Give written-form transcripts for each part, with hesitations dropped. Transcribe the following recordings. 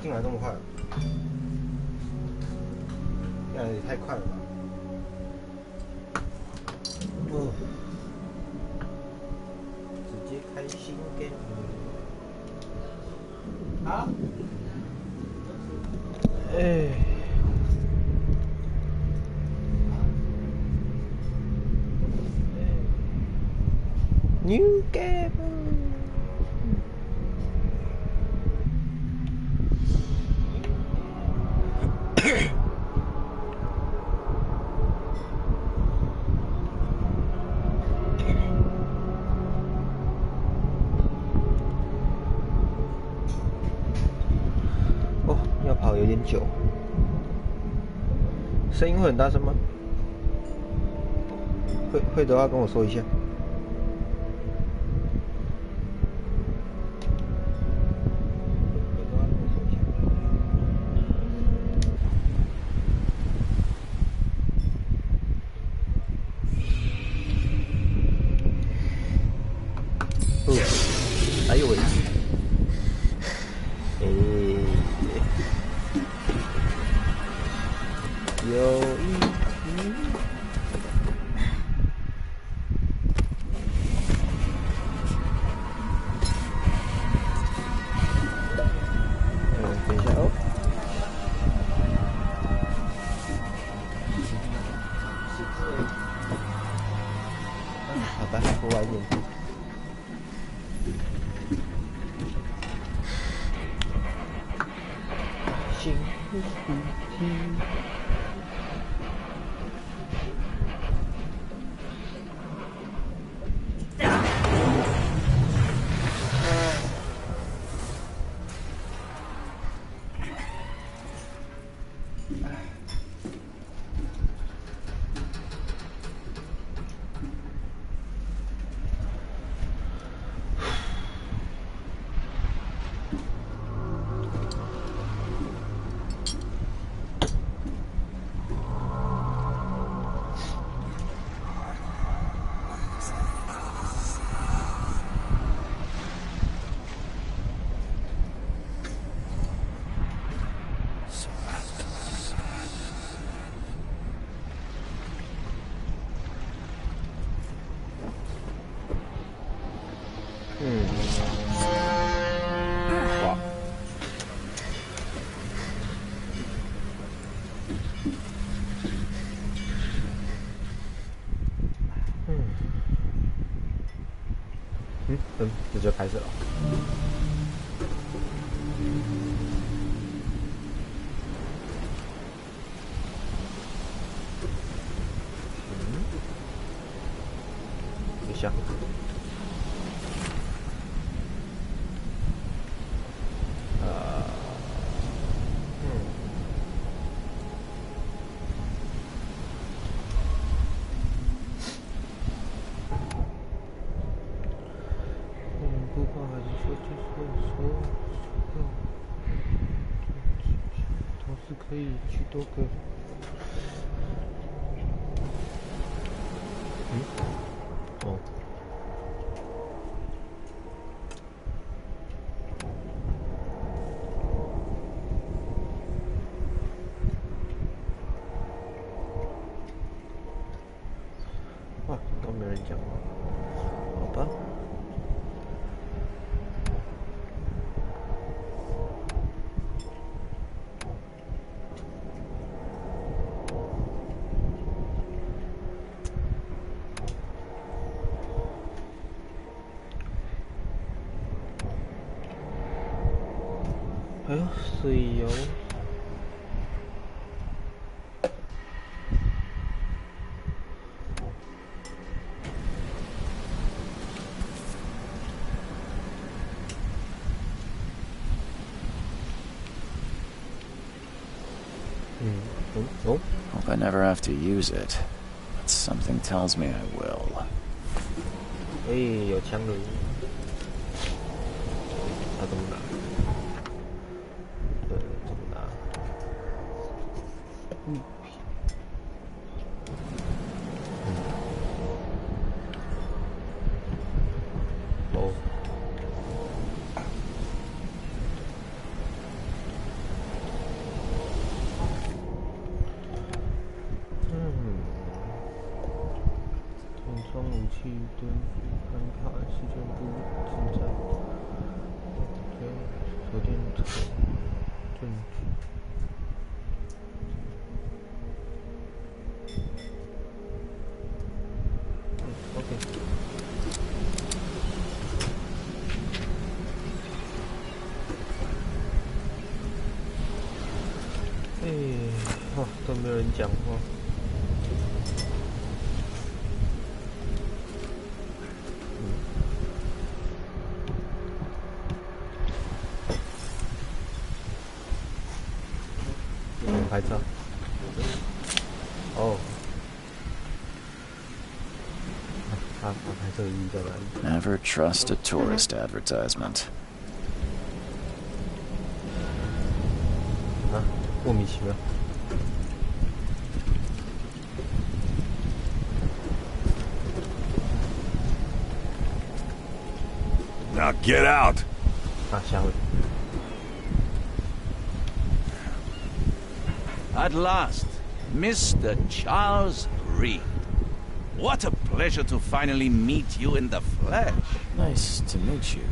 进来这么快，这样也太快了吧！哦，直接开心给你。好。哎。New game。哦，要跑有点久，声音会很大声吗？会的话跟我说一下。哎呦喂！有一题。等一下哦。好吧，我晚一点。心不停。哇。这就开始了。等一下。不过还是说，同时可以去多个。哦。哇，都没人讲，好吧。哎呦，水油。Hope I never have to use it, but something tells me I will. 有枪了。要怎么拿？怎么拿？哦。蹲，安排事件部正在手电筒证据。OK。都没有人讲话。有人拍照。哦。拍这个意义在哪里 Never trust a tourist advertisement. 莫名其妙。Now get out! 下回。At last, Mr. Charles Reed. What a pleasure to finally meet you in the flesh. Nice to meet you.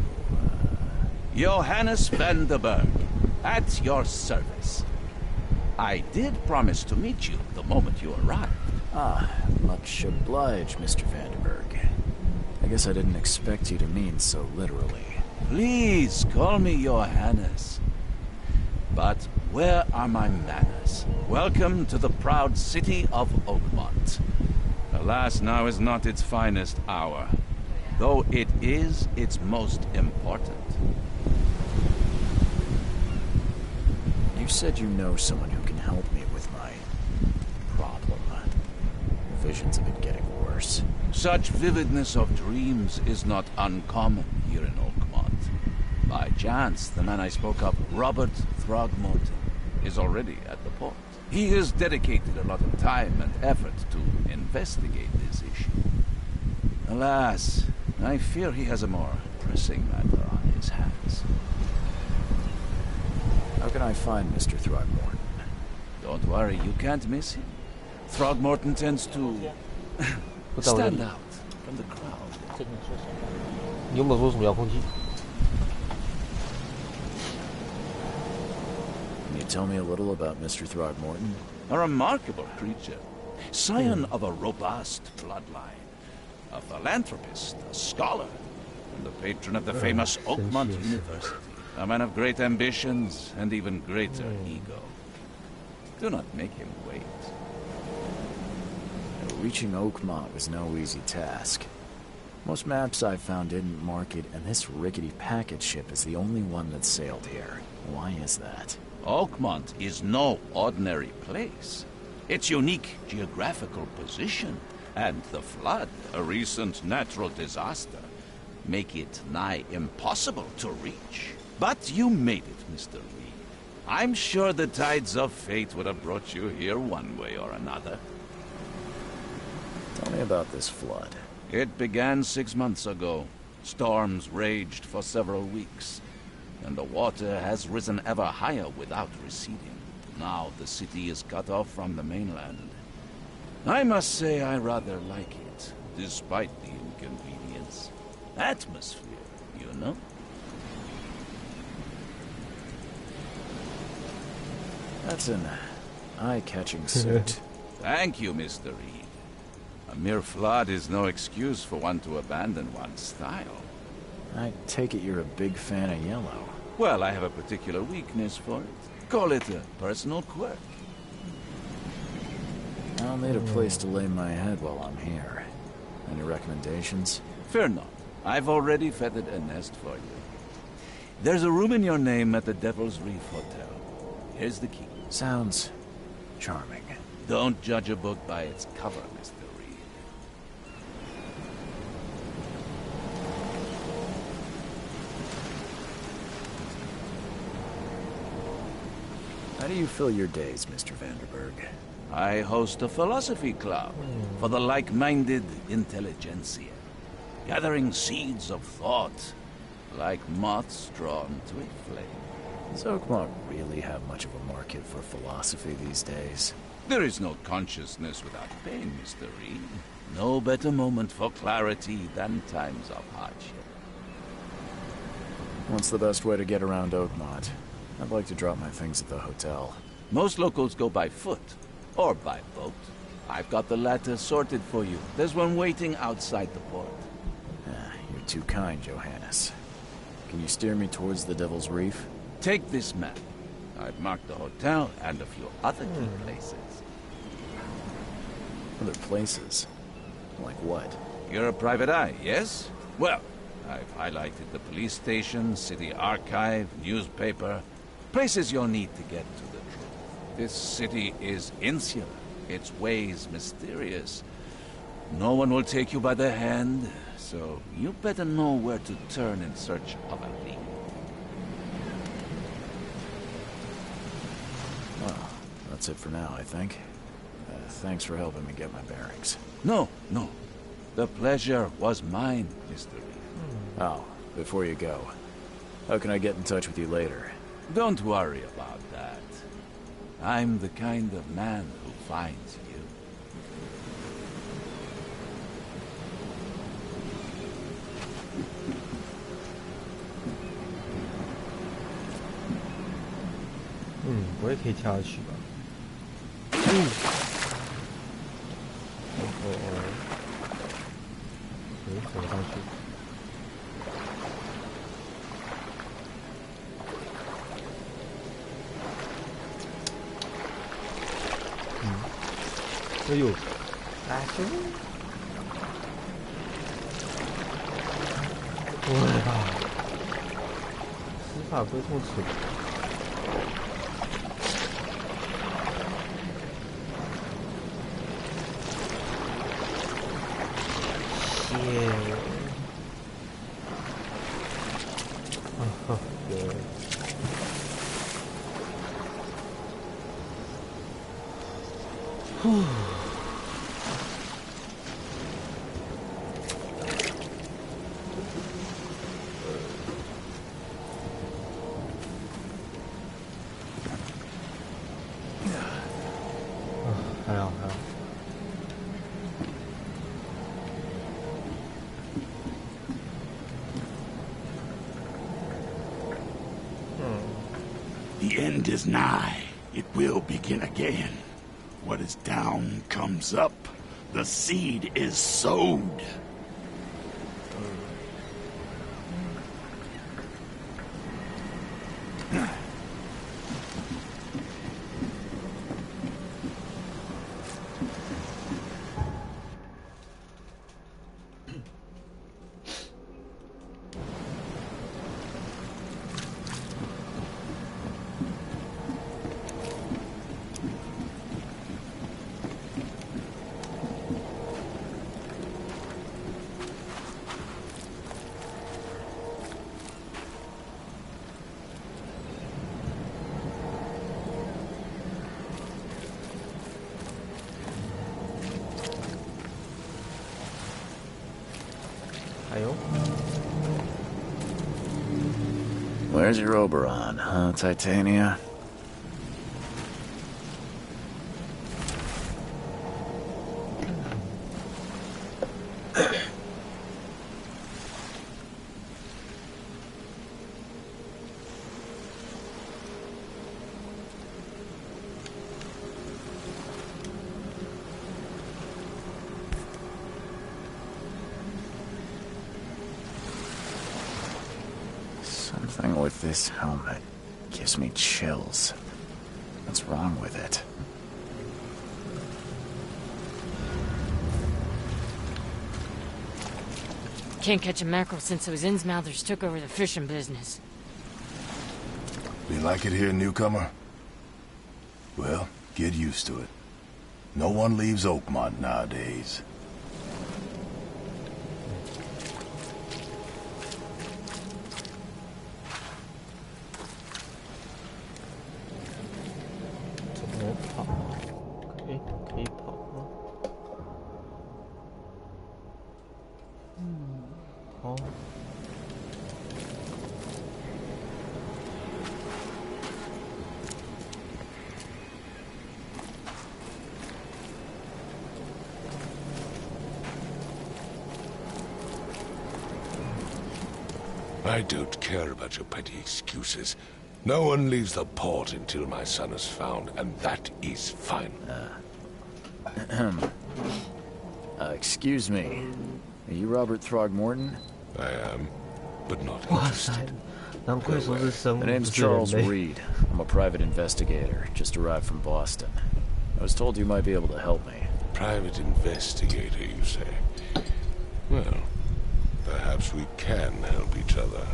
Johannes Vanderberg, at your service. I did promise to meet you the moment you arrived. Much obliged, Mr. Vanderberg. I guess I didn't expect you to mean so literally. Please call me Johannes. But where are my manners? Welcome to the proud city of Oakmont. Alas, now is not its finest hour, though it is its most important. You said you know someone who can help me with my problem. Visions have been getting worse. Such vividness of dreams is not uncommon here in Oakmont. By chance, the man I spoke of, Robert Throgmorton, is already at the port. He has dedicated a lot of time and effort to investigate this issue. Alas, I fear he has a more pressing matter on his hands. How can I find Mr. Throgmorton? Don't worry, you can't miss him. Throgmorton tends to stand out from the crowd. 你有没有说什么遥控器？ Can you tell me a little about Mr. Throgmorton? A remarkable creature, scion of a robust bloodline, a philanthropist, a scholar, and the patron of the famous Oakmont University. A man of great ambitions and even greater ego. Do not make him wait. Reaching Oakmont was no easy task. Most maps I found didn't mark it, and this rickety packet ship is the only one that sailed here. Why is that? Oakmont is no ordinary place. Its unique geographical position and the flood, a recent natural disaster, make it nigh impossible to reach. But you made it, Mr. Lee. I'm sure the tides of fate would have brought you here one way or another. Tell me about this flood. It began 6 months ago. Storms raged for several weeks, and the water has risen ever higher without receding. Now the city is cut off from the mainland. I must say I rather like it, despite the inconvenience. Atmosphere, you know? That's an eye-catching suit. Thank you, Mr. Reed. A mere flood is no excuse for one to abandon one's style. I take it you're a big fan of yellow. Well, I have a particular weakness for it. Call it a personal quirk. I'll need a place to lay my head while I'm here. Any recommendations? Fear not. I've already feathered a nest for you. There's a room in your name at the Devil's Reef Hotel. Here's the key. Sounds charming. Don't judge a book by its cover, Mr. Reed. How do you fill your days, Mr. Vanderberg? I host a philosophy club for the like-minded intelligentsia, gathering seeds of thought like moths drawn to a flame. Does Oakmont really have much of a market for philosophy these days? There is no consciousness without pain, Mr. Reed. No better moment for clarity than times of hardship. What's the best way to get around Oakmont? I'd like to drop my things at the hotel. Most locals go by foot, or by boat. I've got the latter sorted for you. There's one waiting outside the port. You're too kind, Johannes. Can you steer me towards the Devil's Reef? Take this map. I've marked the hotel and a few other key places. Other places? Like what? You're a private eye, yes? Well, I've highlighted the police station, city archive, newspaper, places you'll need to get to the truth. This city is insular, its ways mysterious. No one will take you by the hand, so you better know where to turn in search of a lead. Well, that's it for now, I think. Thanks for helping me get my bearings. No. The pleasure was mine, Mr. Reed. Oh, before you go, how can I get in touch with you later? Don't worry about that. I'm the kind of man who finds you.我也可以跳下去吧。怎么上去？哎呦，哎呦！我的妈！死法不会这么蠢。还好。The end is nigh. It will begin again. What is down comes up. The seed is sowed. Where's your Oberon, huh, Titania? Something with this helmet gives me chills. What's wrong with it? Can't catch a mackerel since those Innsmouthers took over the fishing business. You like it here, newcomer? Well, get used to it. No one leaves Oakmont nowadays. I don't care about your petty excuses. No one leaves the port until my son is found, and that is fine. Excuse me. Are you Robert Throgmorton? I am, but not 哇塞 interested. 难怪说是生物 My 不 name's 是人 Charles 类。 Reed. I'm a private investigator, just arrived from Boston. I was told you might be able to help me. Private investigator, you say? Well, perhaps we can help each other.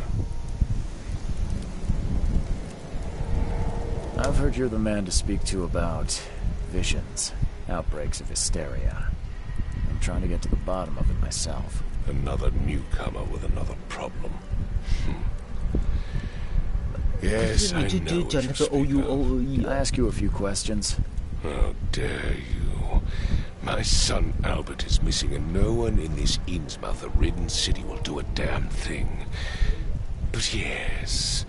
I've heard you're the man to speak to about visions, outbreaks of hysteria. I'm trying to get to the bottom of it myself. Another newcomer with another problem. Yes, I 你就 know 讲 what 那 you 个 O speak U of. O 而已 Can I 啊。 ask you a few questions? How dare you? My son Albert is missing, and no one in this Innsmouth-ridden city will do a damn thing. But yes,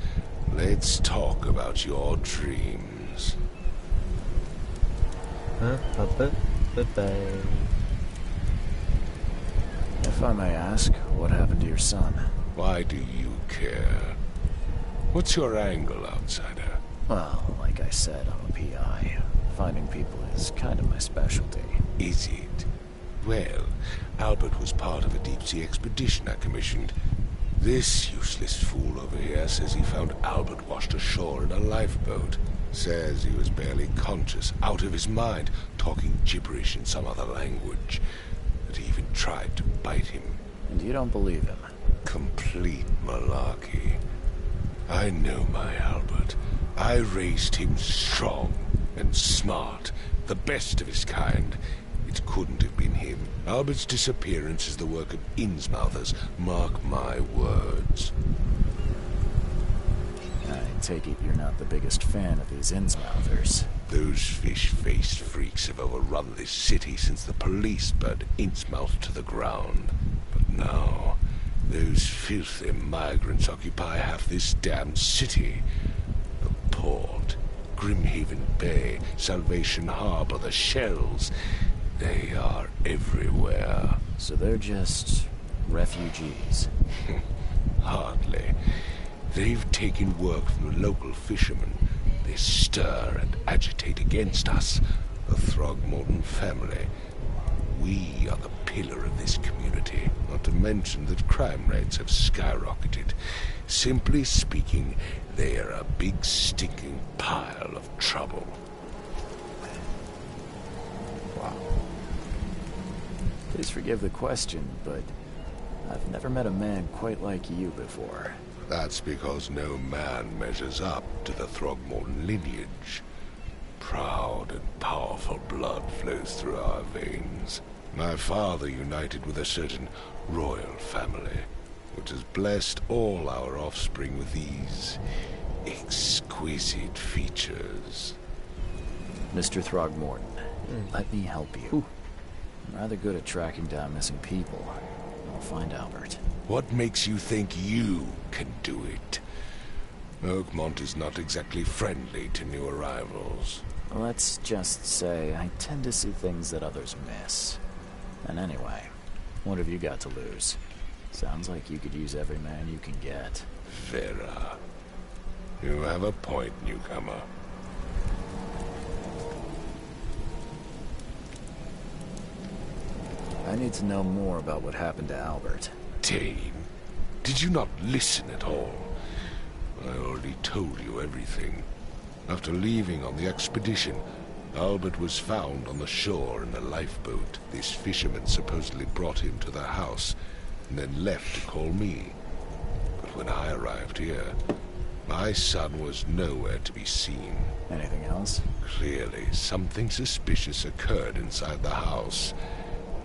let's talk about your dreams. 嗯，好的，拜拜。 If I may ask, what happened to your son? Why do you care? What's your angle, outsider? Well, like I said, I'm a PI. Finding people is kind of my specialty. Is it? Well, Albert was part of a deep-sea expedition I commissioned. This useless fool over here says he found Albert washed ashore in a lifeboat. Says he was barely conscious, out of his mind, talking gibberish in some other language. That he even tried to bite him. And you don't believe him? Complete malarkey. I know my Albert. I raised him strong and smart, the best of his kind. It couldn't have been him. Albert's disappearance is the work of Innsmouthers, mark my words. I take it you're not the biggest fan of these Innsmouthers. Those fish-faced freaks have overrun this city since the police burned Innsmouth to the ground. But now, those filthy migrants occupy half this damned city. The port, Grimhaven Bay, Salvation Harbor, the shells. They are everywhere. So they're just refugees. Hardly. They've taken work from the local fishermen. They stir and agitate against us, the Throgmorton family. We are the pillar of this community, not to mention that crime rates have skyrocketed. Simply speaking, they are a big stinking pile of trouble. Wow. Please forgive the question, but I've never met a man quite like you before. That's because no man measures up to the Throgmorton lineage. Proud and powerful blood flows through our veins. My father united with a certain royal family, which has blessed all our offspring with these exquisite features. Mr. Throgmorton, let me help you. I'm rather good at tracking down missing people. I'll find Albert. What makes you think you can do it? Oakmont is not exactly friendly to new arrivals. Let's just say I tend to see things that others miss. And anyway, what have you got to lose? Sounds like you could use every man you can get. Vera. You have a point, newcomer. I need to know more about what happened to Albert. Dane, did you not listen at all? I already told you everything. After leaving on the expedition, Albert was found on the shore in a lifeboat. This fisherman supposedly brought him to the house, and then left to call me. But when I arrived here, my son was nowhere to be seen. Anything else? Clearly, something suspicious occurred inside the house.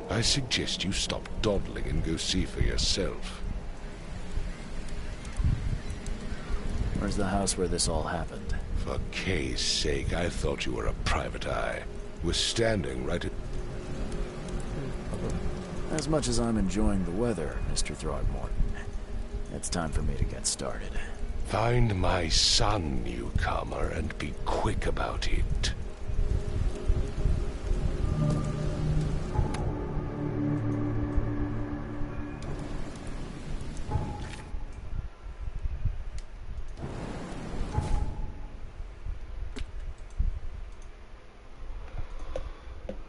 I suggest you stop dawdling and go see for yourself. Where's the house where this all happened? For Kay's sake, I thought you were a private eye. We're standing right at... As much as I'm enjoying the weather, Mr. Throgmorton, it's time for me to get started. Find my son, newcomer, and be quick about it.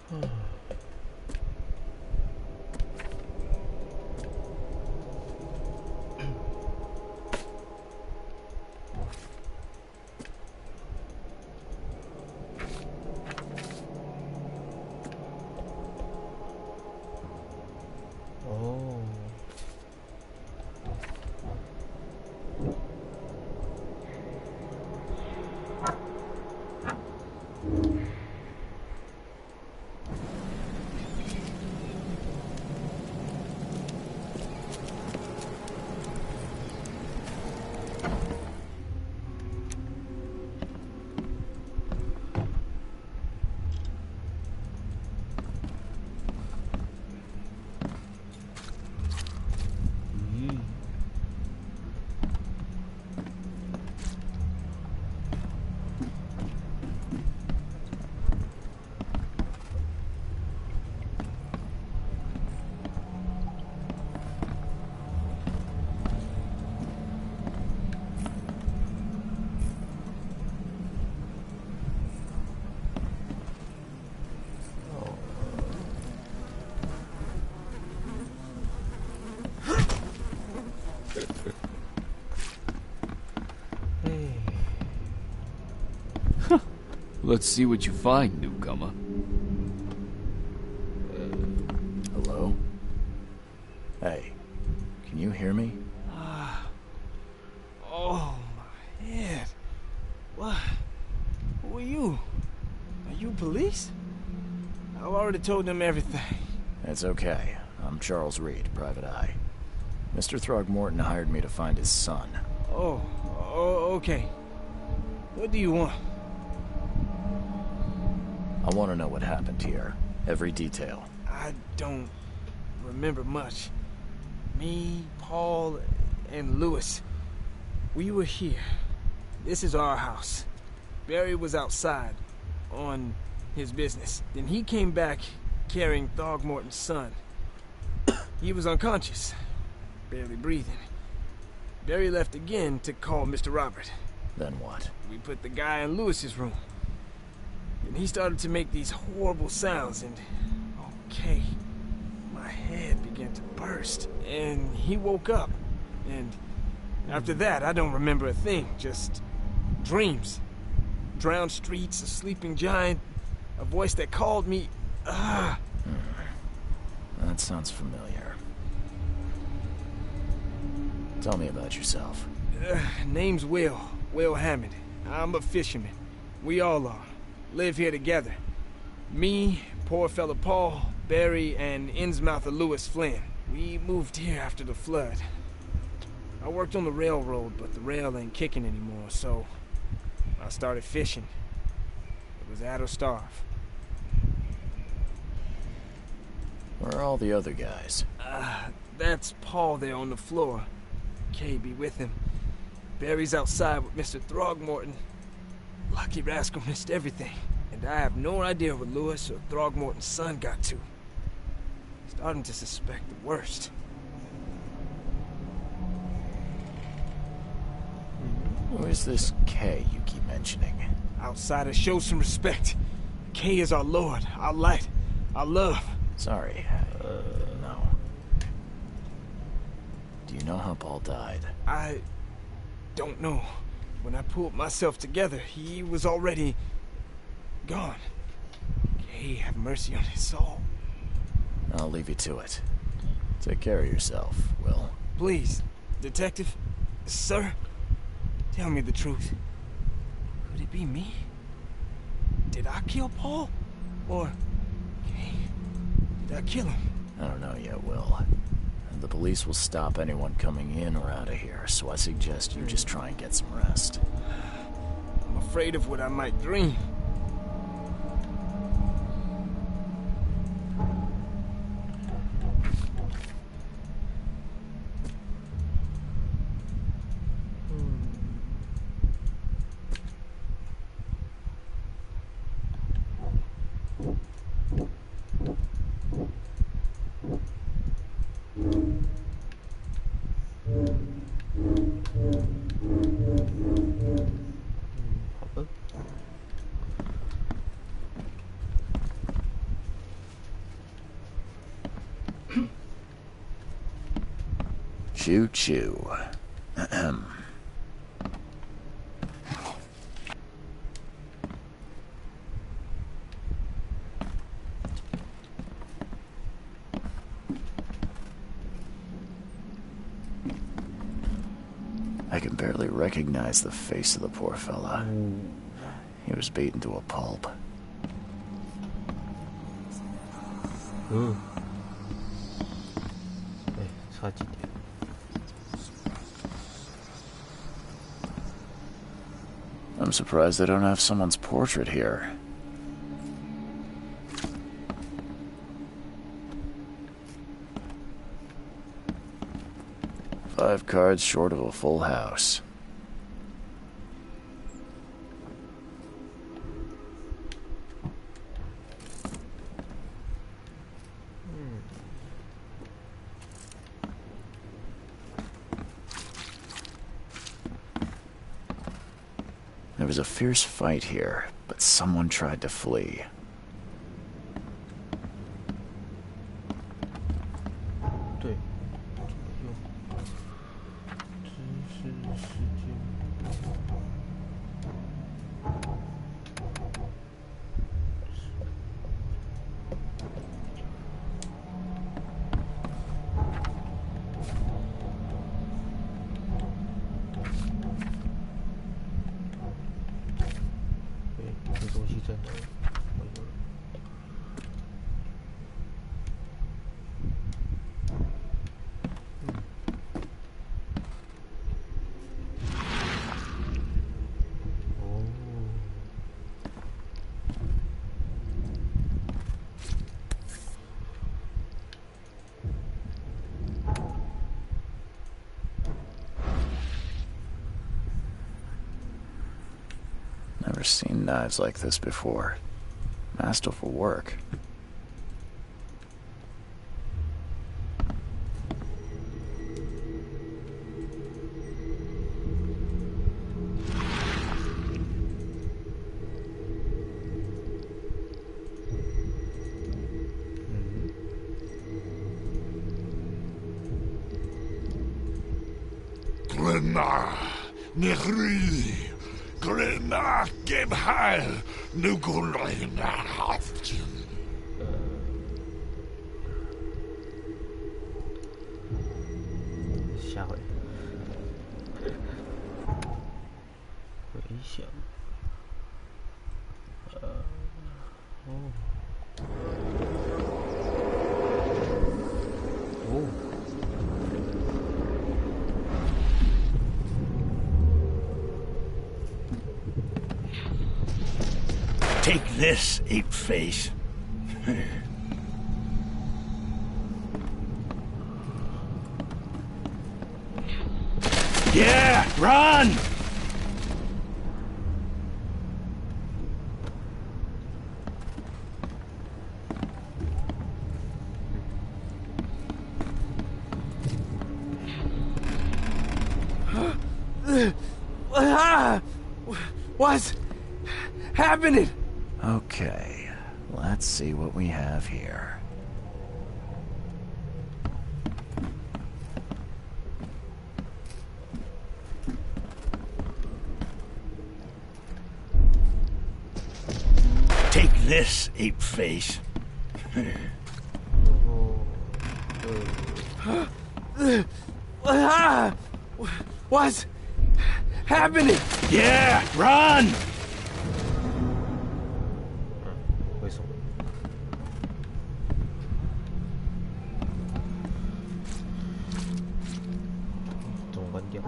哦，咦，哎， Let's see what you find, newcomer. Hello? Hey, can you hear me? Oh, my head. What? Who are you? Are you police? I've already told them everything. It's okay. I'm Charles Reed, Private Eye. Mr. Throgmorton hired me to find his son. Oh, okay. What do you want? I want to know what happened here. Every detail. I don't remember much. Me, Paul, and Lewis. We were here. This is our house. Barry was outside on his business. Then he came back carrying Throgmorton's son. He was unconscious, barely breathing. Barry left again to call Mr. Robert. Then what? We put the guy in Lewis's room. And he started to make these horrible sounds and... Okay. My head began to burst. And he woke up. And after that, I don't remember a thing. Just dreams. Drowned streets, a sleeping giant, a voice that called me... That sounds familiar. Tell me about yourself. Name's Will. Will Hammond. I'm a fisherman. We all are. Live here together. Me, poor fella Paul, Barry, and Innsmouther Lewis Flynn. We moved here after the flood. I worked on the railroad, but the rail ain't kicking anymore, so I started fishing. It was that or starve. Where are all the other guys? That's Paul there on the floor. Kay be with him. Barry's outside with Mr. Throgmorton. Lucky rascal missed everything. And I have no idea what Lewis or Throgmorton's son got to. Starting to suspect the worst. Who is this Kay you keep mentioning? Outsider, show some respect. Kay is our lord, our light, our love. Sorry, no. Do you know how Paul died? I don't know. When I pulled myself together, he was already gone. Kay, have mercy on his soul. I'll leave you to it. Take care of yourself, Will. Please, detective, sir, tell me the truth. Could it be me? Did I kill Paul? Or Kay? Did I kill him? I don't know yet, Will. The police will stop anyone coming in or out of here, so I suggest you just try and get some rest. I'm afraid of what I might dream. Choo-choo. Ahem. I can barely recognize the face of the poor fella. He was beaten to a pulp. 네, 사진이요. I'm surprised they don't have someone's portrait here. Five cards short of a full house. There was a fierce fight here, but someone tried to flee. 네. 이동시잖아요. Never seen knives like this before. Masterful work. Glenna, Nehri, Glenna, Gebhal, Nugulina, Haftin. 샤워해. 回想。Take this, ape face. Yeah, run! What's happening? Okay, let's see what we have here. Take this, ape face. What's happening? Yeah, run! 어디서? 동반디야.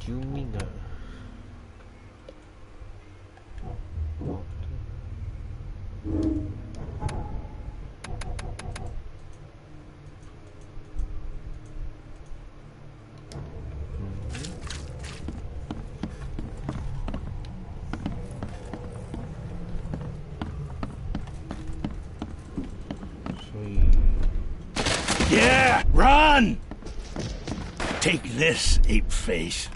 듀미너. Take this, ape face.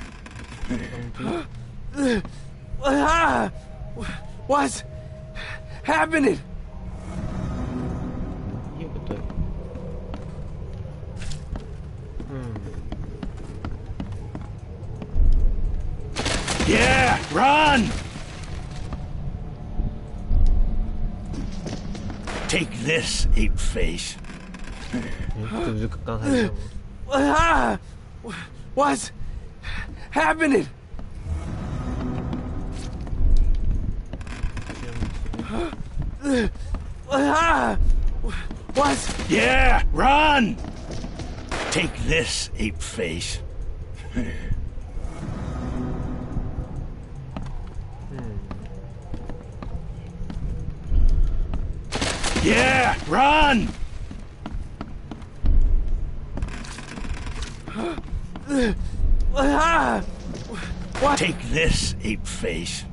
What's happening? 也不对。Yeah, run! Take this, ape face. 这不是刚才那样吗？ What's happening? What's... Yeah, run! Take this, ape face. Yeah, run! What? Take this, ape face.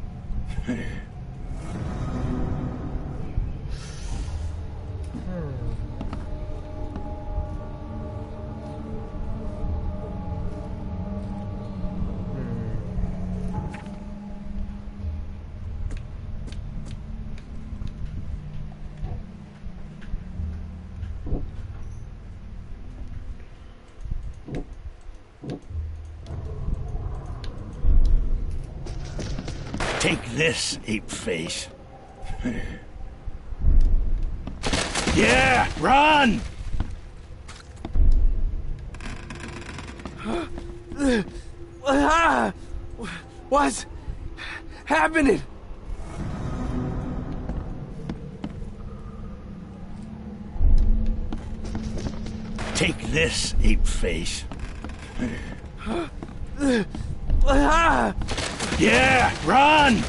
Take this, ape face. Yeah, run! What's happening? Take this, ape face. Yeah, run!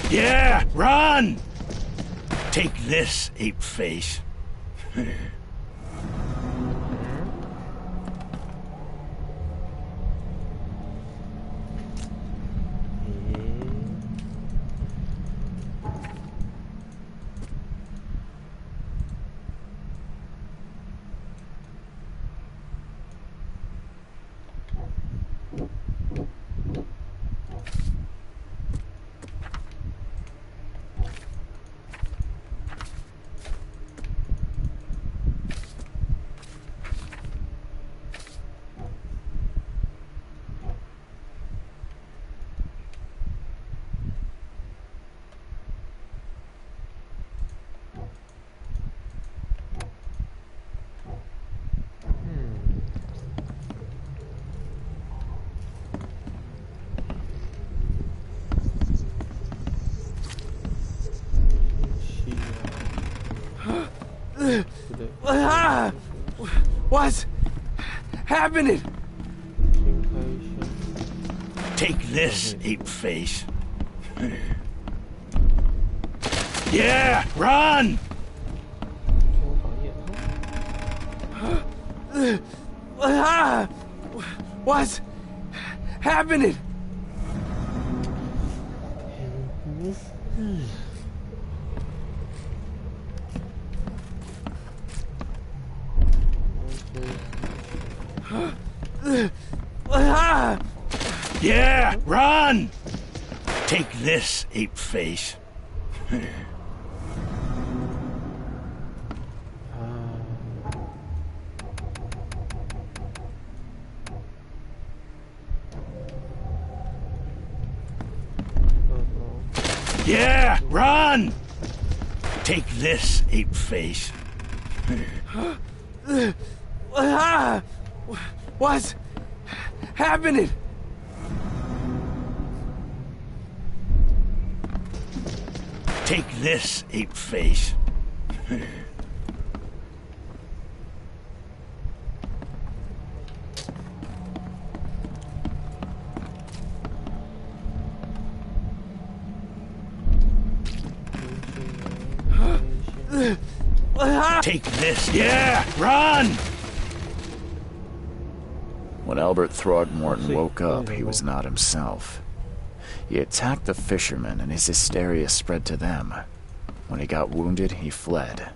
Yeah, run! Take this, ape face. What's happening? Take this, ape face. Yeah, run! What's happening? Yeah, run! Take this, ape face. Yeah, run! Take this, ape face. What's happening? Take this, ape face. Take this. Yeah, run! When Albert Throgmorton woke up, he was not himself. He attacked the fishermen, and his hysteria spread to them. When he got wounded, he fled.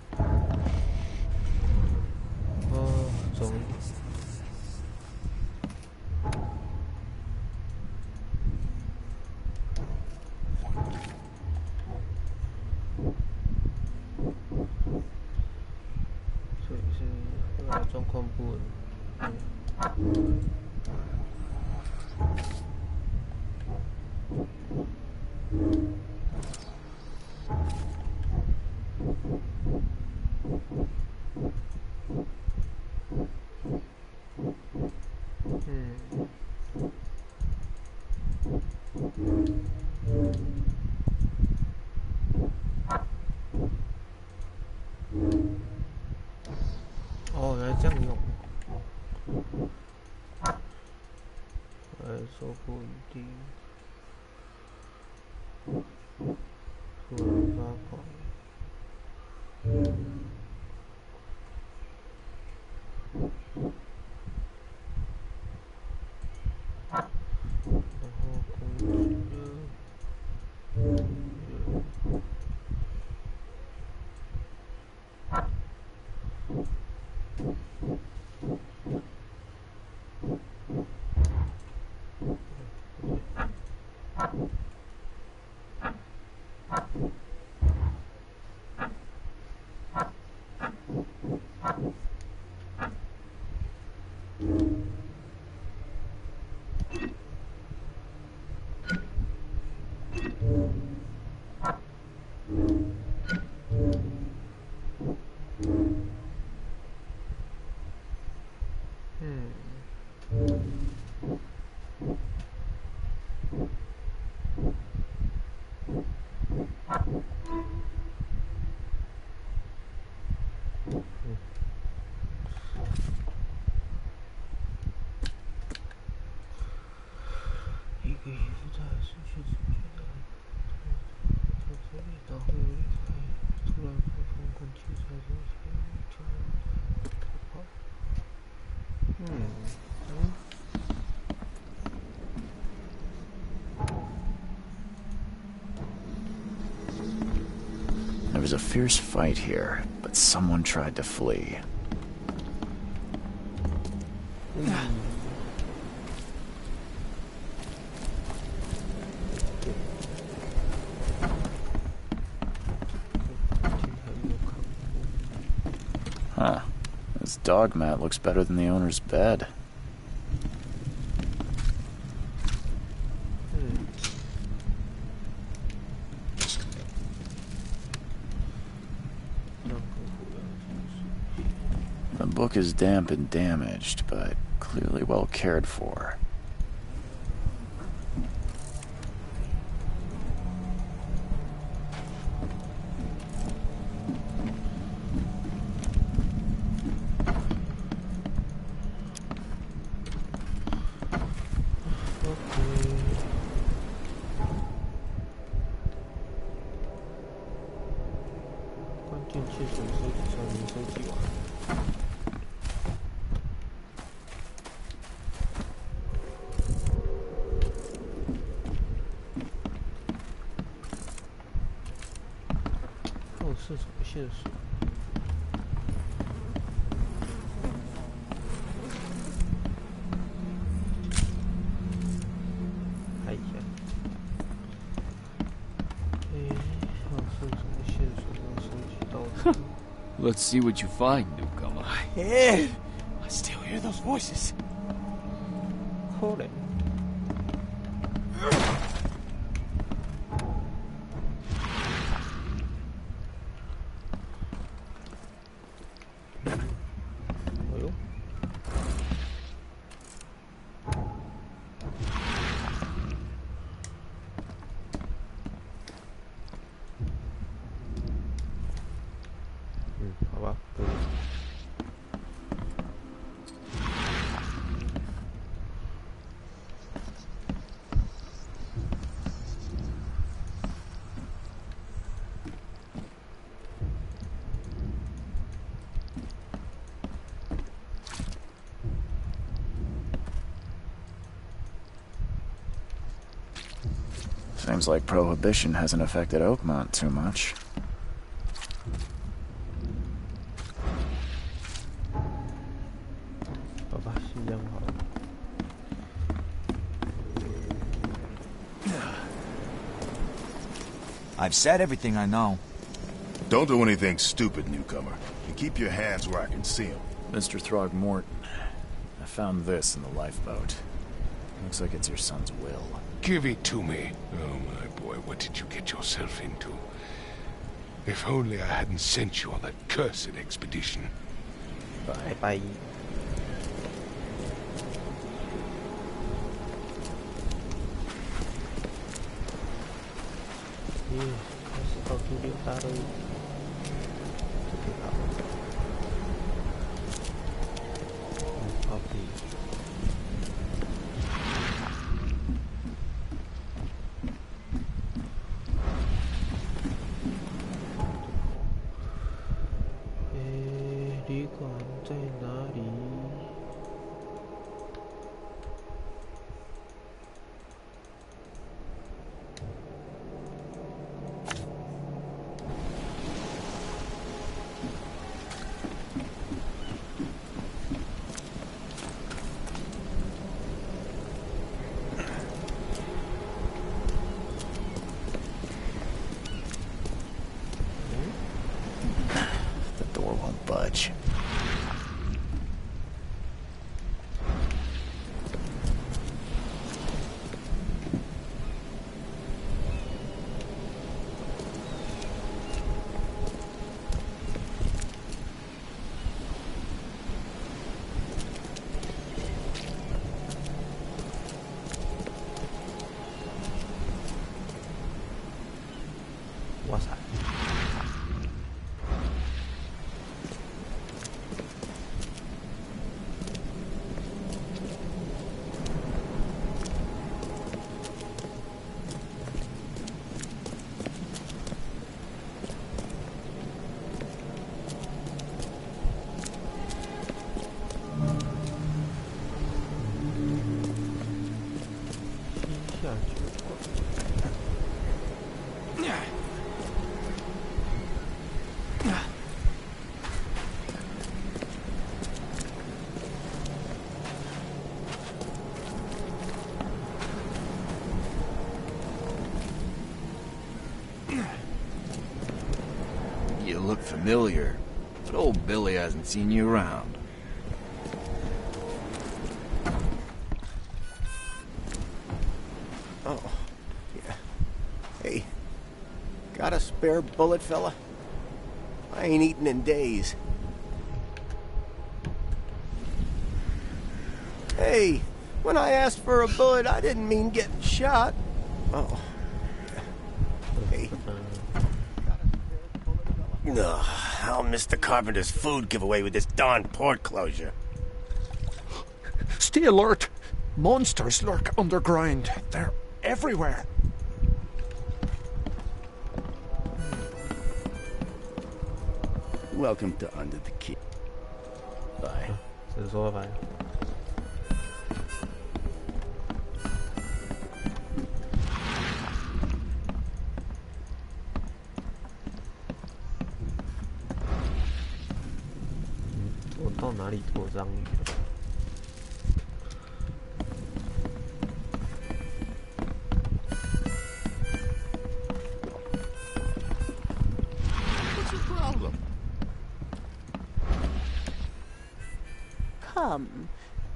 哦，原来这样用。说不一定。突然发狂。然后攻击了。一个衣服在失去知觉的在这里，然后离开，突然发疯攻击在这些突然逃跑。There was a fierce fight here, but someone tried to flee. Huh. This dog mat looks better than the owner's bed. The book is damp and damaged, but clearly well cared for. Let's see what you find, newcomer. Yeah, I still hear those voices. Hold it. Seems like Prohibition hasn't affected Oakmont too much. I've said everything I know. Don't do anything stupid, newcomer. And keep your hands where I can see them. Mr. Throgmorton, I found this in the lifeboat. Looks like it's your son's will. Give it to me. Oh, my boy, what did you get yourself into? If only I hadn't sent you on that cursed expedition. Bye. Kasih tahu dia taruh. Copy.旅馆在哪里？The door won't budge. What's that? You look familiar, but old Billy hasn't seen you around. Oh, yeah. Hey, got a spare bullet, fella? I ain't eaten in days. Hey, when I asked for a bullet, I didn't mean getting shot. Oh, yeah. Hey. Ugh, I'll miss the carpenter's food giveaway with this darn port closure. Stay alert! Monsters lurk underground. They're everywhere. Welcome to Under the Key. Bye. 是说吧。我到哪里脱章鱼了？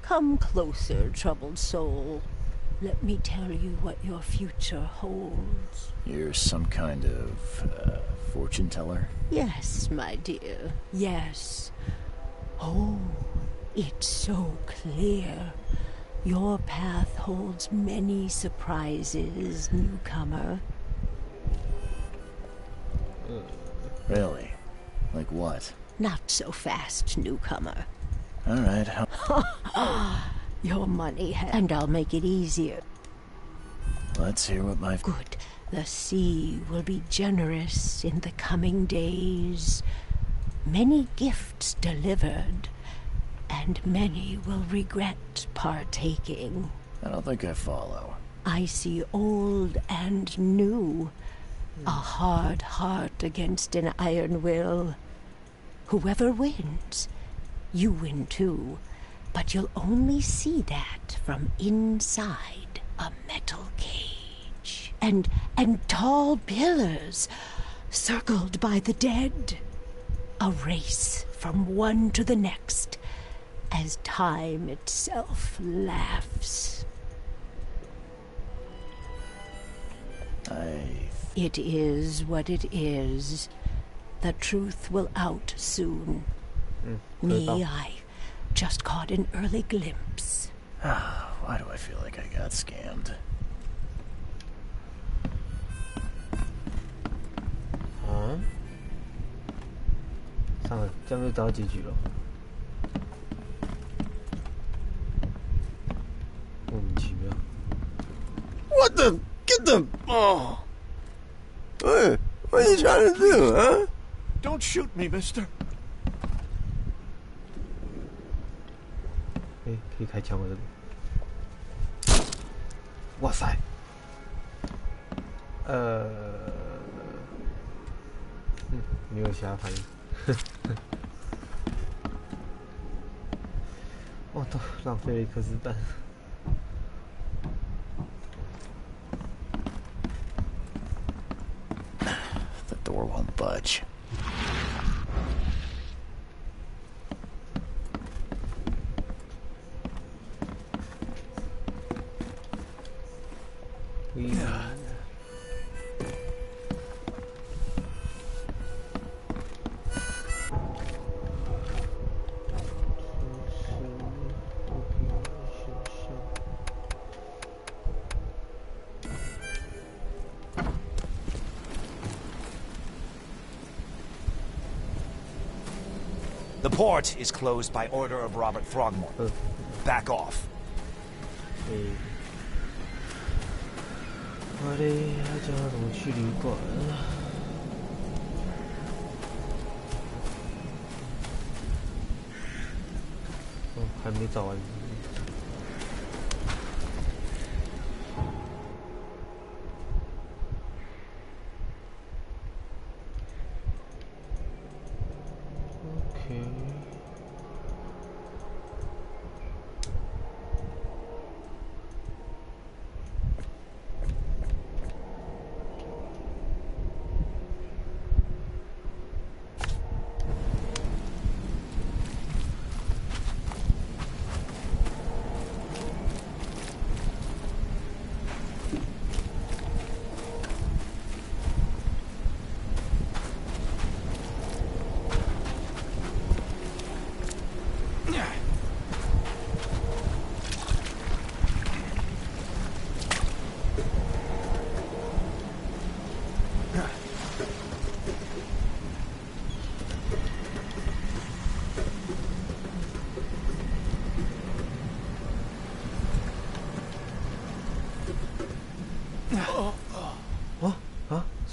Come closer, troubled soul. Let me tell you what your future holds. You're some kind of, fortune teller? Yes, my dear, yes. Oh, it's so clear. Your path holds many surprises, newcomer. Really? Like what? Not so fast, newcomer. All right. Your money, and I'll make it easier. Let's hear what my... Good. The sea will be generous in the coming days. Many gifts delivered, and many will regret partaking. I don't think I follow. I see old and new. A hard heart against an iron will. Whoever wins, you win too. But you'll only see that from inside a metal cage. And tall pillars circled by the dead. A race from one to the next as time itself laughs. It is what it is. The truth will out soon. Me, I just caught an early glimpse. Why do I feel like I got scammed? 啊？上了，这样就找到结局了。莫名其妙。What the? Get the... Oh. Hey, what are you trying to do, huh? Don't shoot me, mister. 可以开枪了这个。哇塞！没有其他反应。哦，都浪费了一颗子弹。The door won't budge. The port is closed by order of Robert Throgmorton. Back off. 我嘞，还叫他怎么去旅馆？哦，还没找完。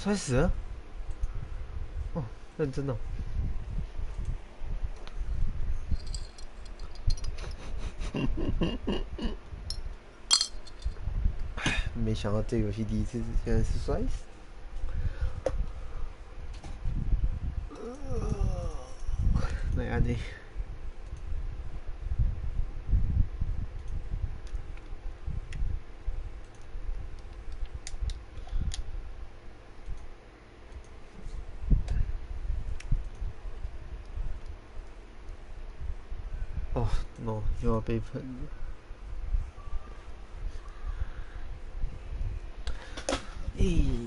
摔死了！哦，认真哦。没想到这游戏第一次竟然是摔死。那样呢？哦 ，no， 又要被喷了。咦。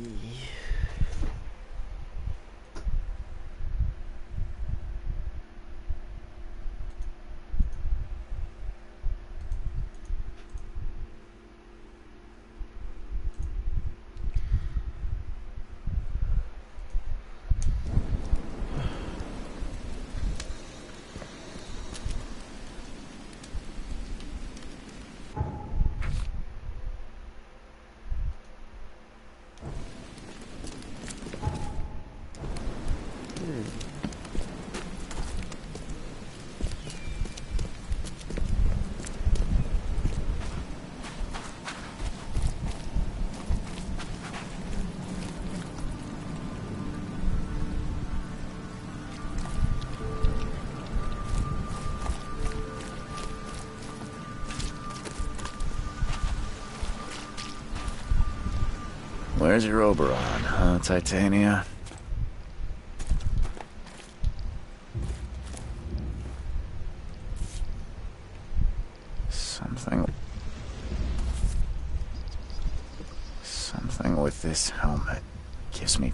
Where's your Oberon, huh, Titania? Something with this helmet gives me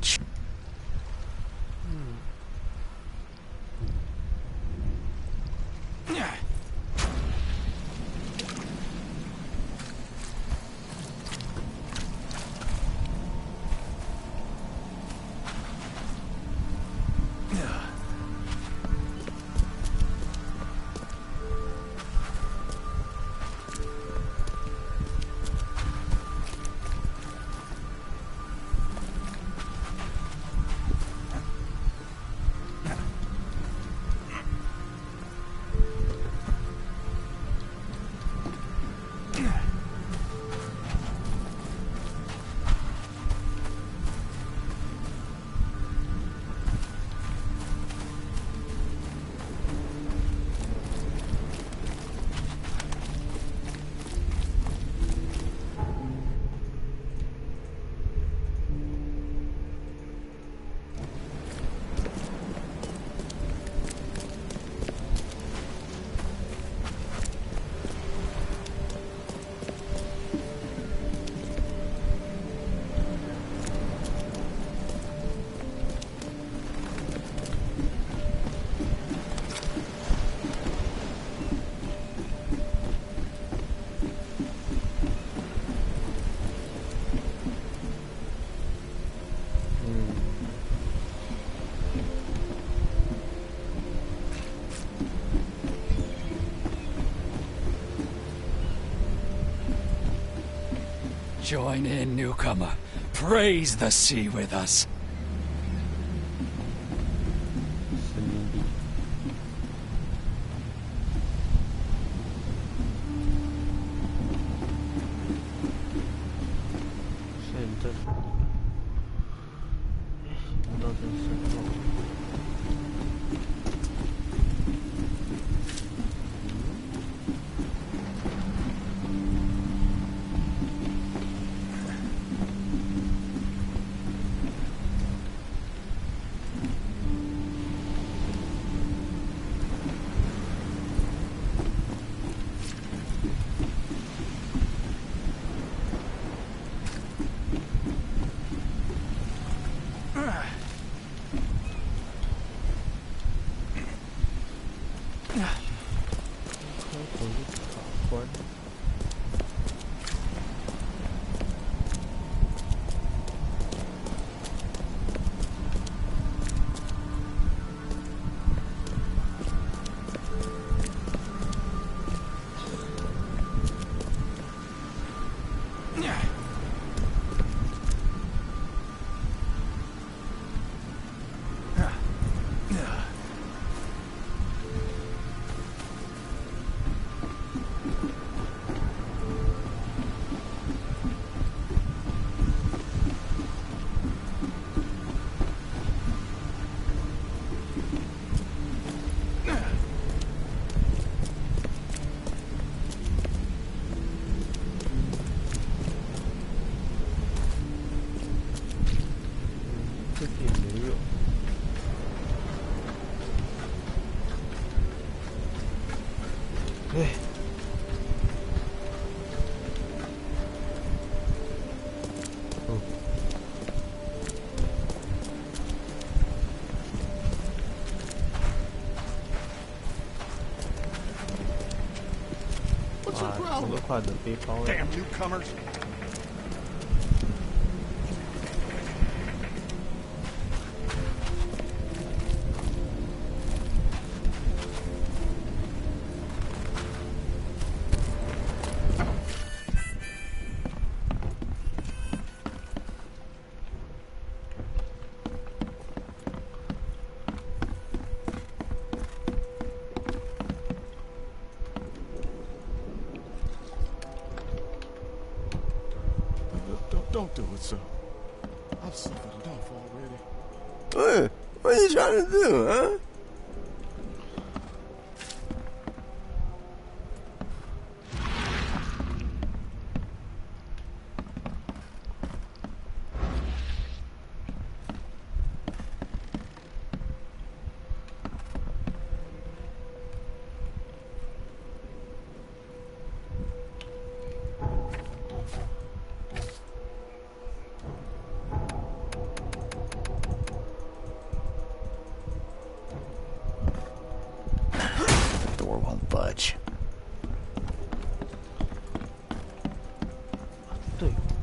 Join in, newcomer. Praise the sea with us. Damn newcomers. Don't do it, sir. I've suffered enough already. What are you trying to do, huh? 对。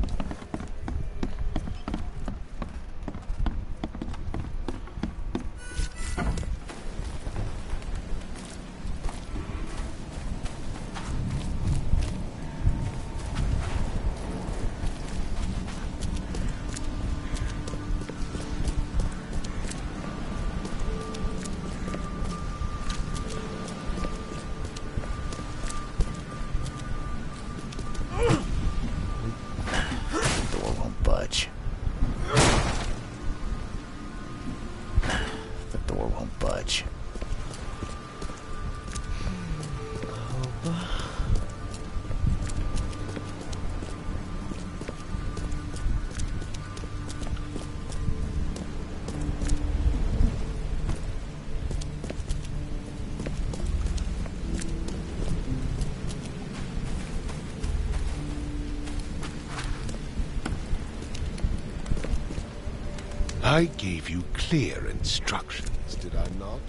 I gave you clear instructions, did I not?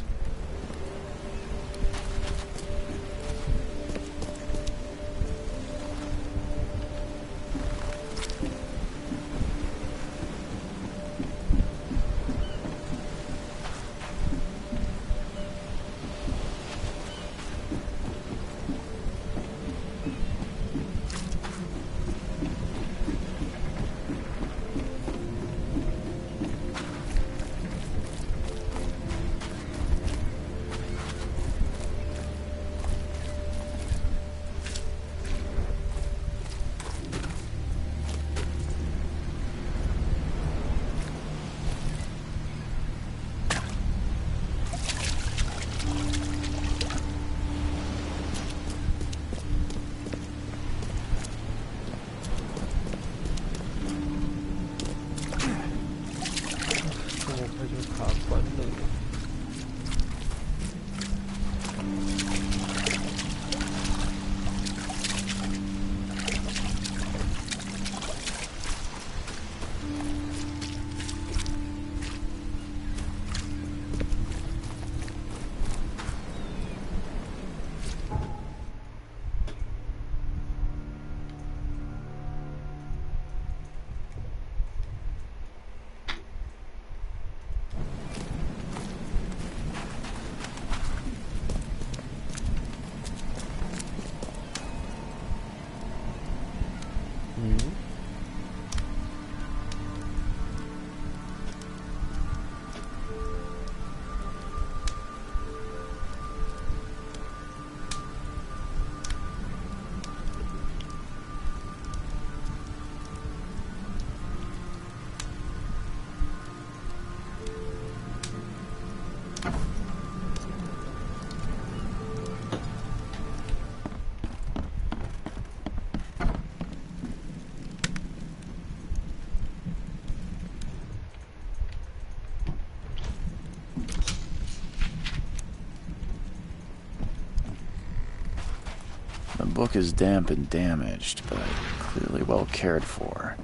The book is damp and damaged, but clearly well cared for.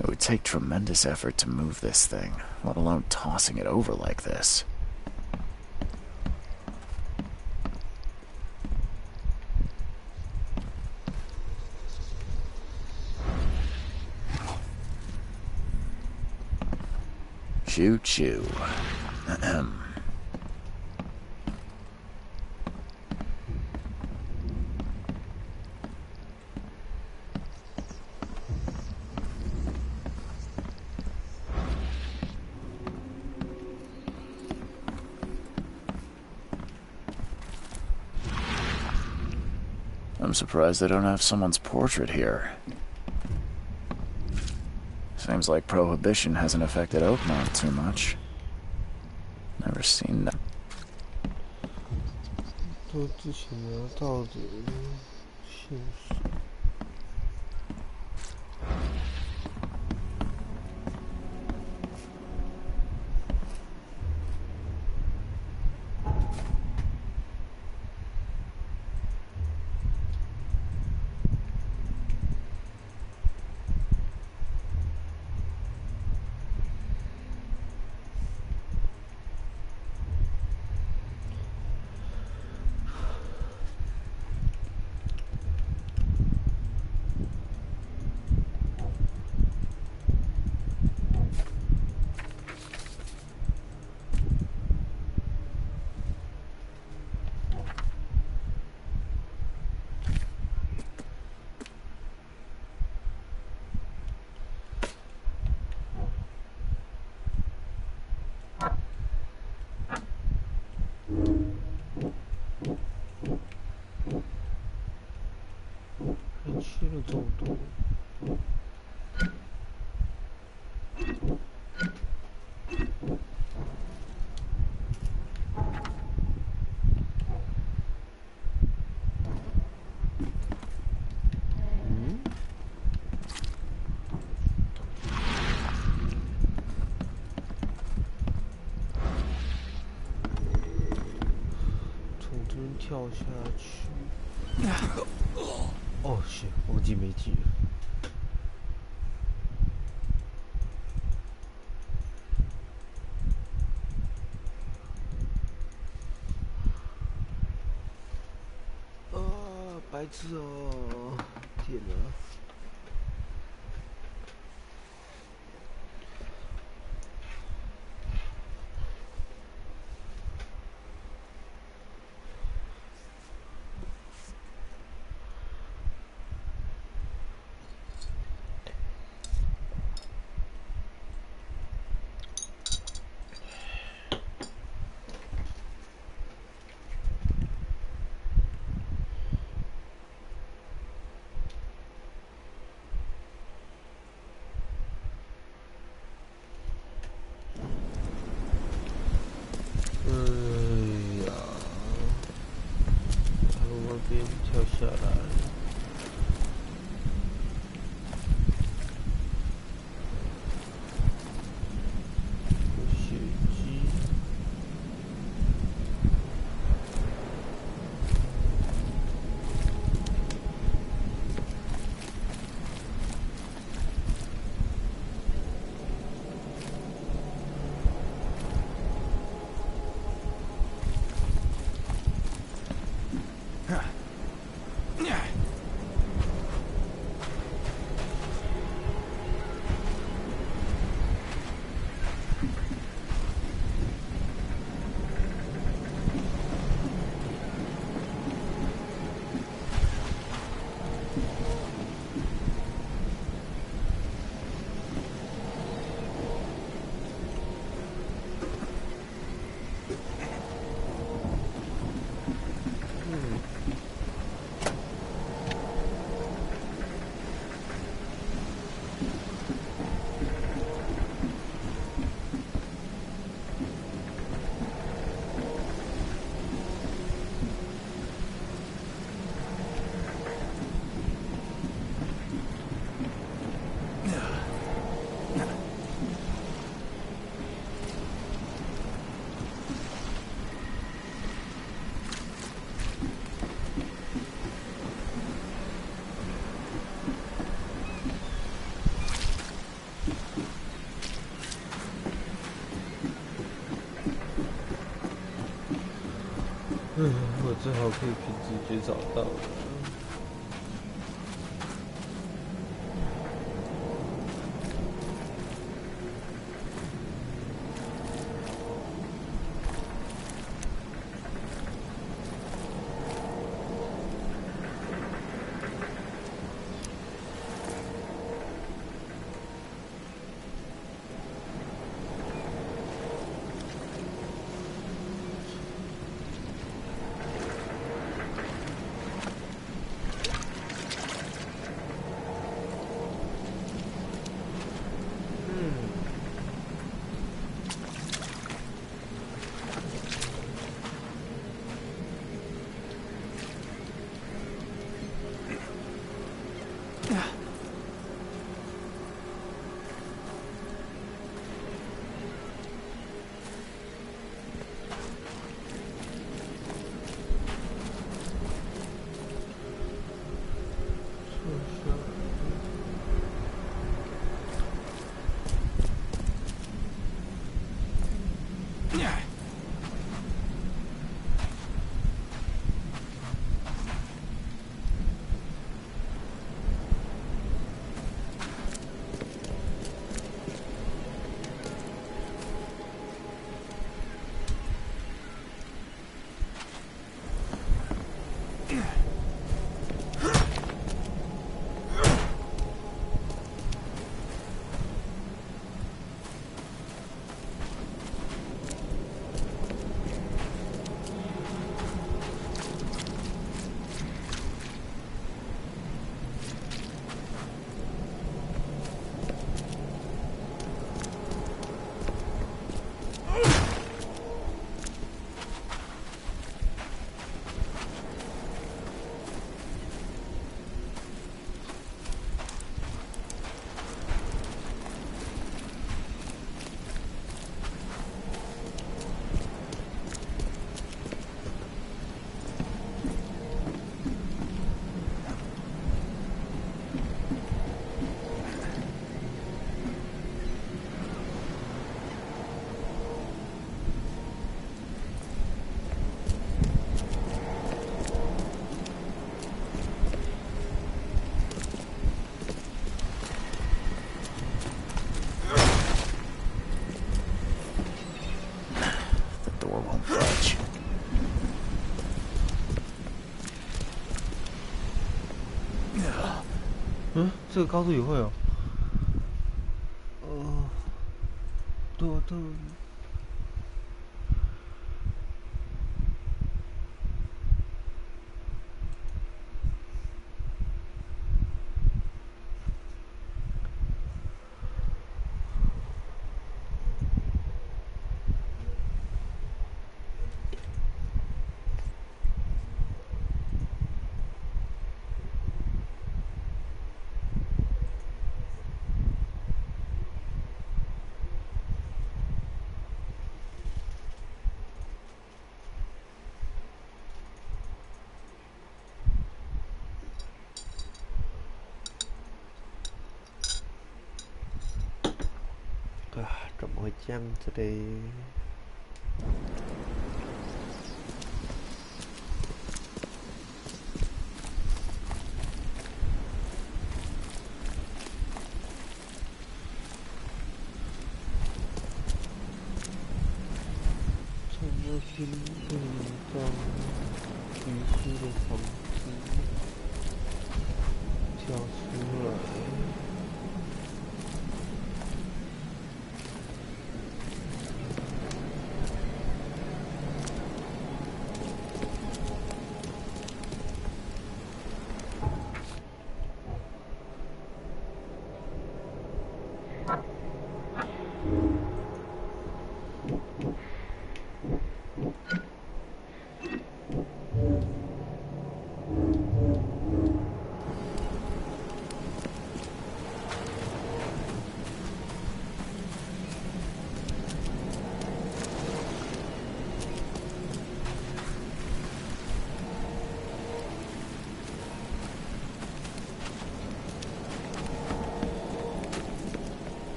It would take tremendous effort to move this thing, let alone tossing it over like this. Choo choo. Ahem. I'm surprised they don't have someone's portrait here. Seems like Prohibition hasn't affected Oakmont too much. Never seen that. 都之前拿到的线索。跳下去。哦，是忘记没记了。啊，白痴哦！天哪！跳下来。血迹。我最好可以凭直觉找到的。这个高度也会哦。对。怎么会这样子嘞？从那冰冻到局部的房子跳出来。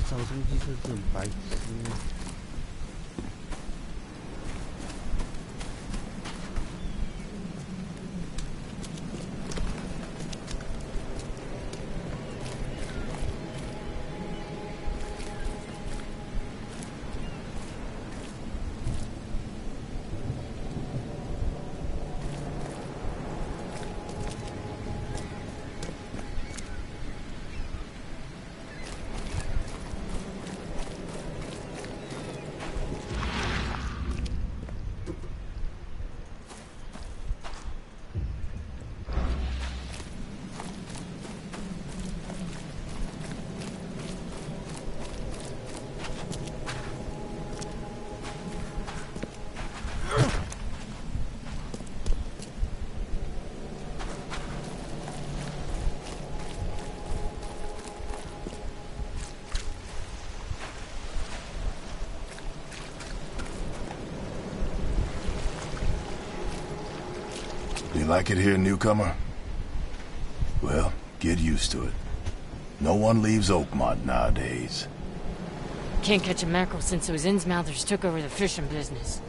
找东西真是很白痴。You like it here, newcomer? Well, get used to it. No one leaves Oakmont nowadays. Can't catch a mackerel since those Innsmouthers took over the fishing business.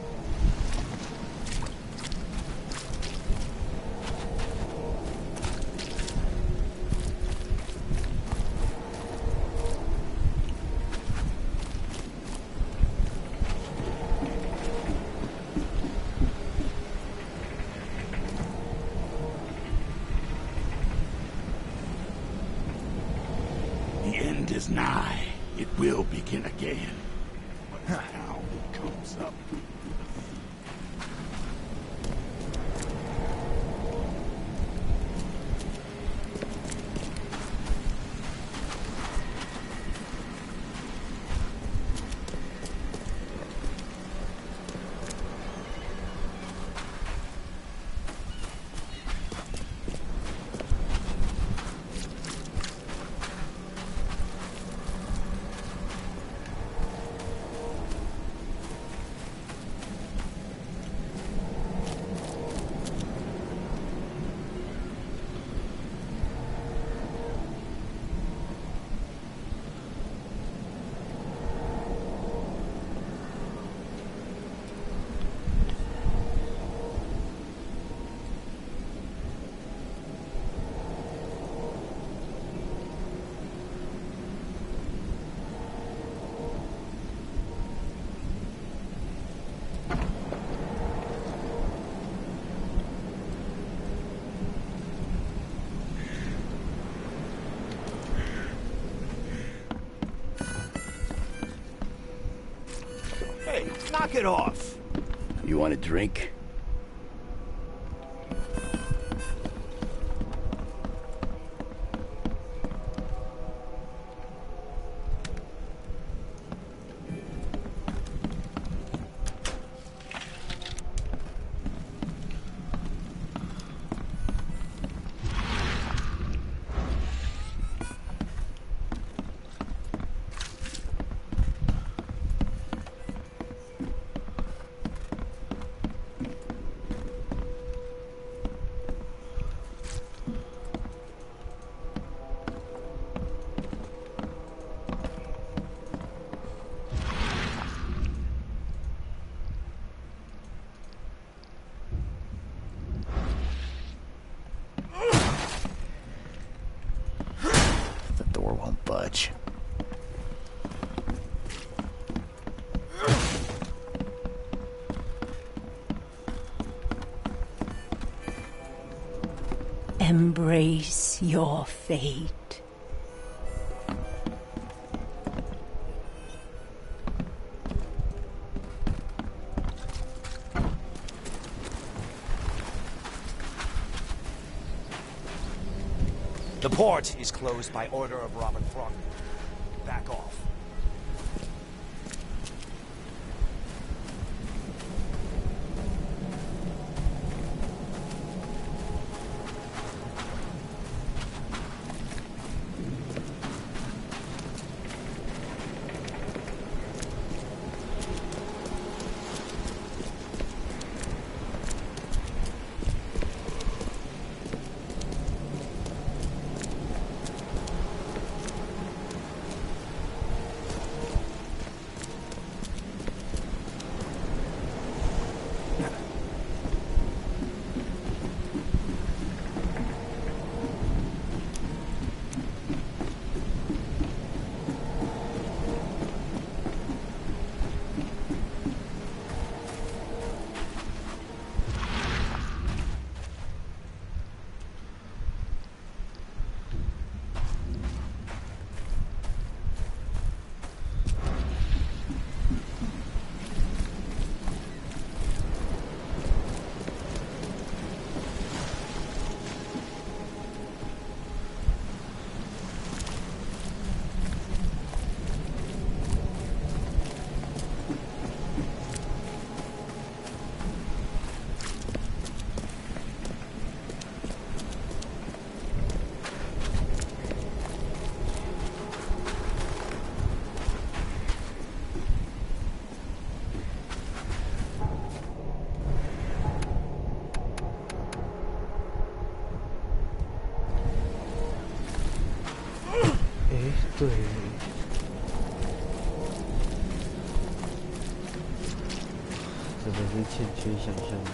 The end is nigh. It will begin again. But now it comes up. Hey, knock it off. You want a drink? The door won't budge. Embrace your fate. The port is closed by order of Robert Frogmore. Back off. 对。真的是欠缺想象力。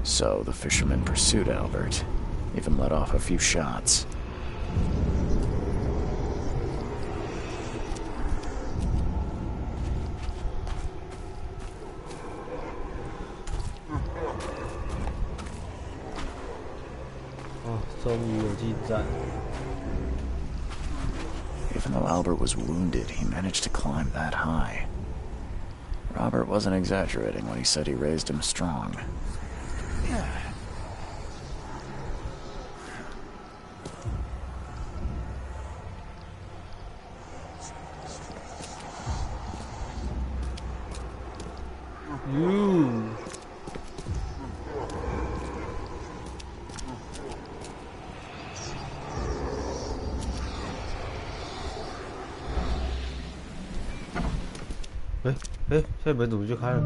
So the fisherman pursued Albert, even let off a few shots. Even though Albert was wounded, he managed to climb that high. Robert wasn't exaggerating when he said he raised him strong.哎，现在门怎么就开了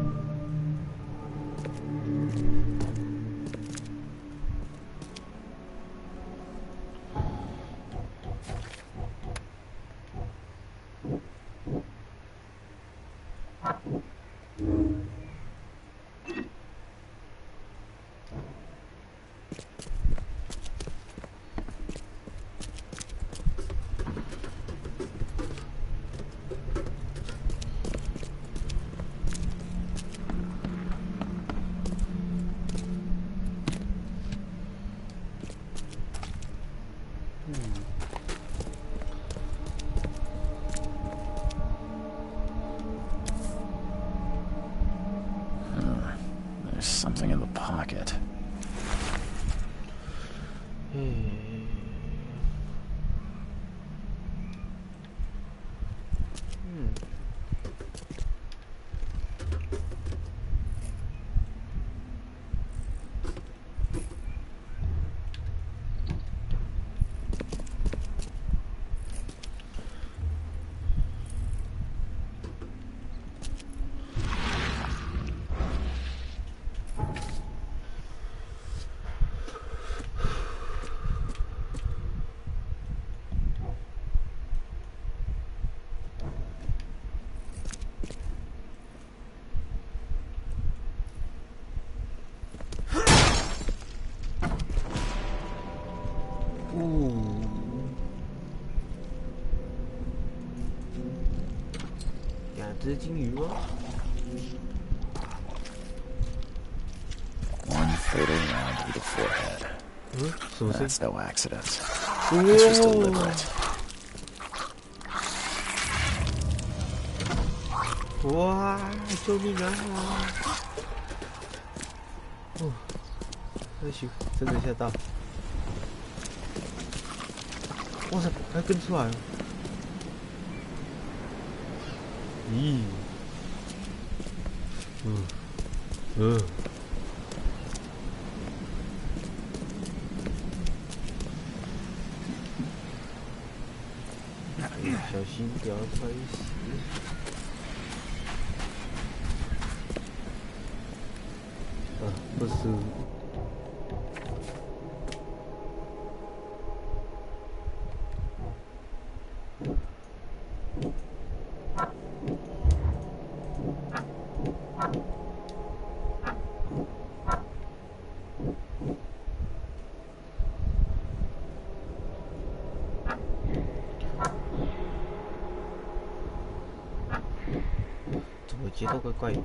？There's something in the pocket. One fatal round to the forehead. That's no accident. This was deliberate. 哇！救命啊！哦，那行，真的吓到！哇塞，还跟出来了！咦？小心不要摔死！不是。怎么节奏怪怪的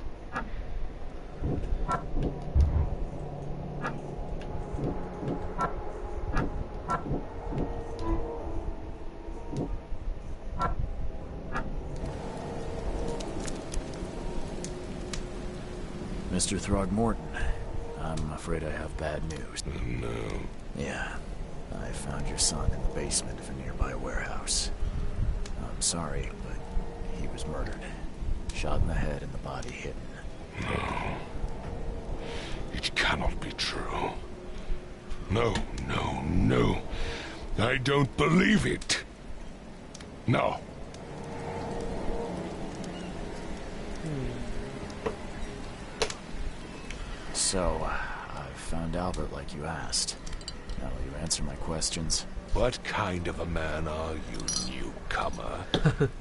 ？Mr. Throgmorton, I'm afraid I have bad news. No. Yeah, I found your son in the basement of a nearby warehouse. I'm sorry, but he was murdered. Shot in the head and the body hidden. It cannot be true. No, no, no. I don't believe it. No. So, I found Albert like you asked. Now will you answer my questions? What kind of a man are you, newcomer?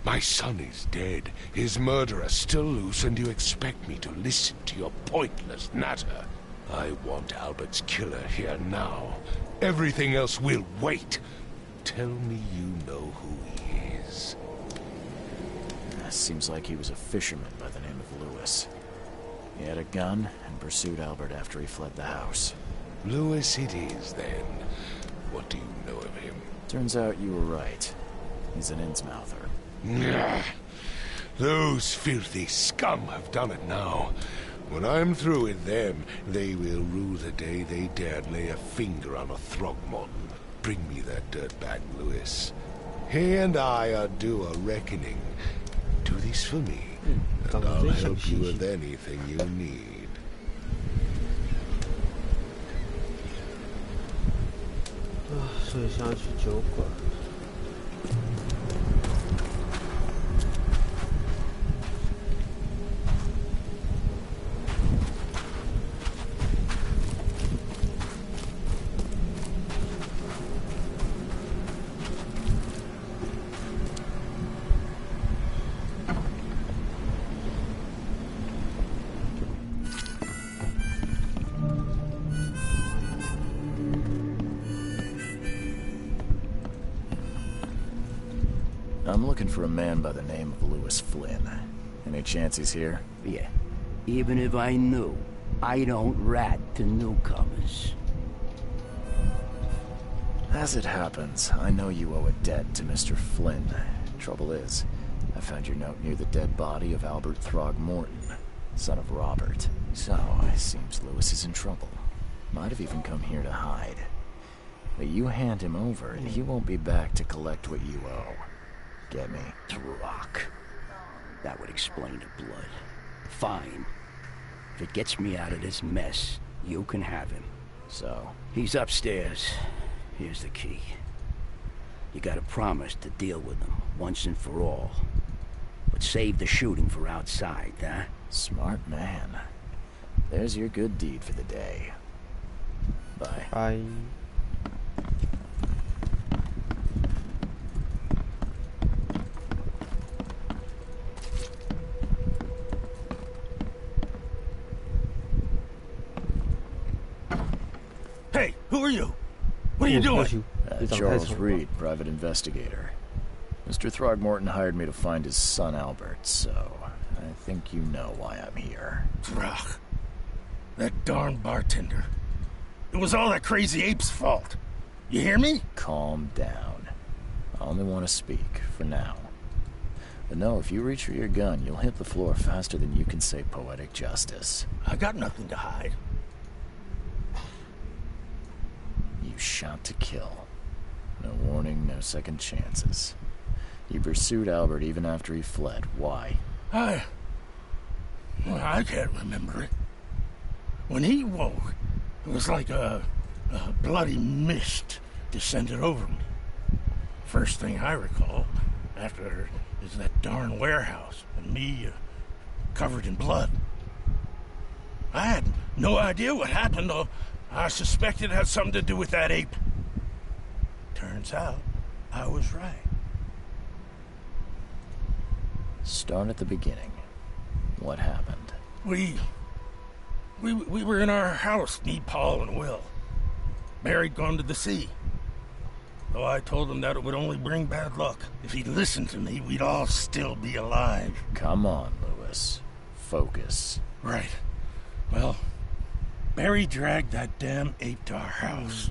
My son is dead, his murderer still loose, and you expect me to listen to your pointless natter? I want Albert's killer here now. Everything else will wait. Tell me you know who he is. Seems like he was a fisherman by the name of Lewis. He had a gun and pursued Albert after he fled the house. Lewis it is, then. What do you know of him? Turns out you were right. He's an Innsmouther. Nah. Those filthy scum have done it now. When I'm through with them, they will rue the day they dared lay a finger on a Throgmorton. Bring me that dirtbag, Lewis. He and I are due a reckoning. Do this for me, and I'll help you with anything you need. 所以现在去酒馆。I'm looking for a man by the name of Lewis Flynn. Any chance he's here? Yeah. Even if I knew, I don't rat to newcomers. As it happens, I know you owe a debt to Mr. Flynn. Trouble is, I found your note near the dead body of Albert Throgmorton, son of Robert. So, it seems Lewis is in trouble. Might have even come here to hide. But you hand him over, and he won't be back to collect what you owe. Get me? Rock. That would explain the blood. Fine. If it gets me out of this mess, you can have him. So? He's upstairs. Here's the key. You gotta promise to deal with him, once and for all. But save the shooting for outside, huh? Smart man. There's your good deed for the day. Bye. Bye. Hey, who are you? What are you doing? Charles Reed, private investigator. Mr. Throgmorton hired me to find his son Albert, so I think you know why I'm here. Throg. That darn bartender. It was all that crazy ape's fault. You hear me? Calm down. I only want to speak, for now. But no, if you reach for your gun, you'll hit the floor faster than you can say poetic justice. I got nothing to hide. You shot to kill. No warning, no second chances. You pursued Albert even after he fled. Why? I can't remember it. When he woke, it was like a bloody mist descended over me. First thing I recall after is that darn warehouse and me covered in blood. I had no idea what happened, though. I suspected it had something to do with that ape. Turns out, I was right. Start at the beginning. What happened? We were in our house, me, Paul, and Will. Barry'd gone to the sea. Though I told him that it would only bring bad luck. If he'd listened to me, we'd all still be alive. Come on, Lewis. Focus. Right. Well, Barry dragged that damn ape to our house.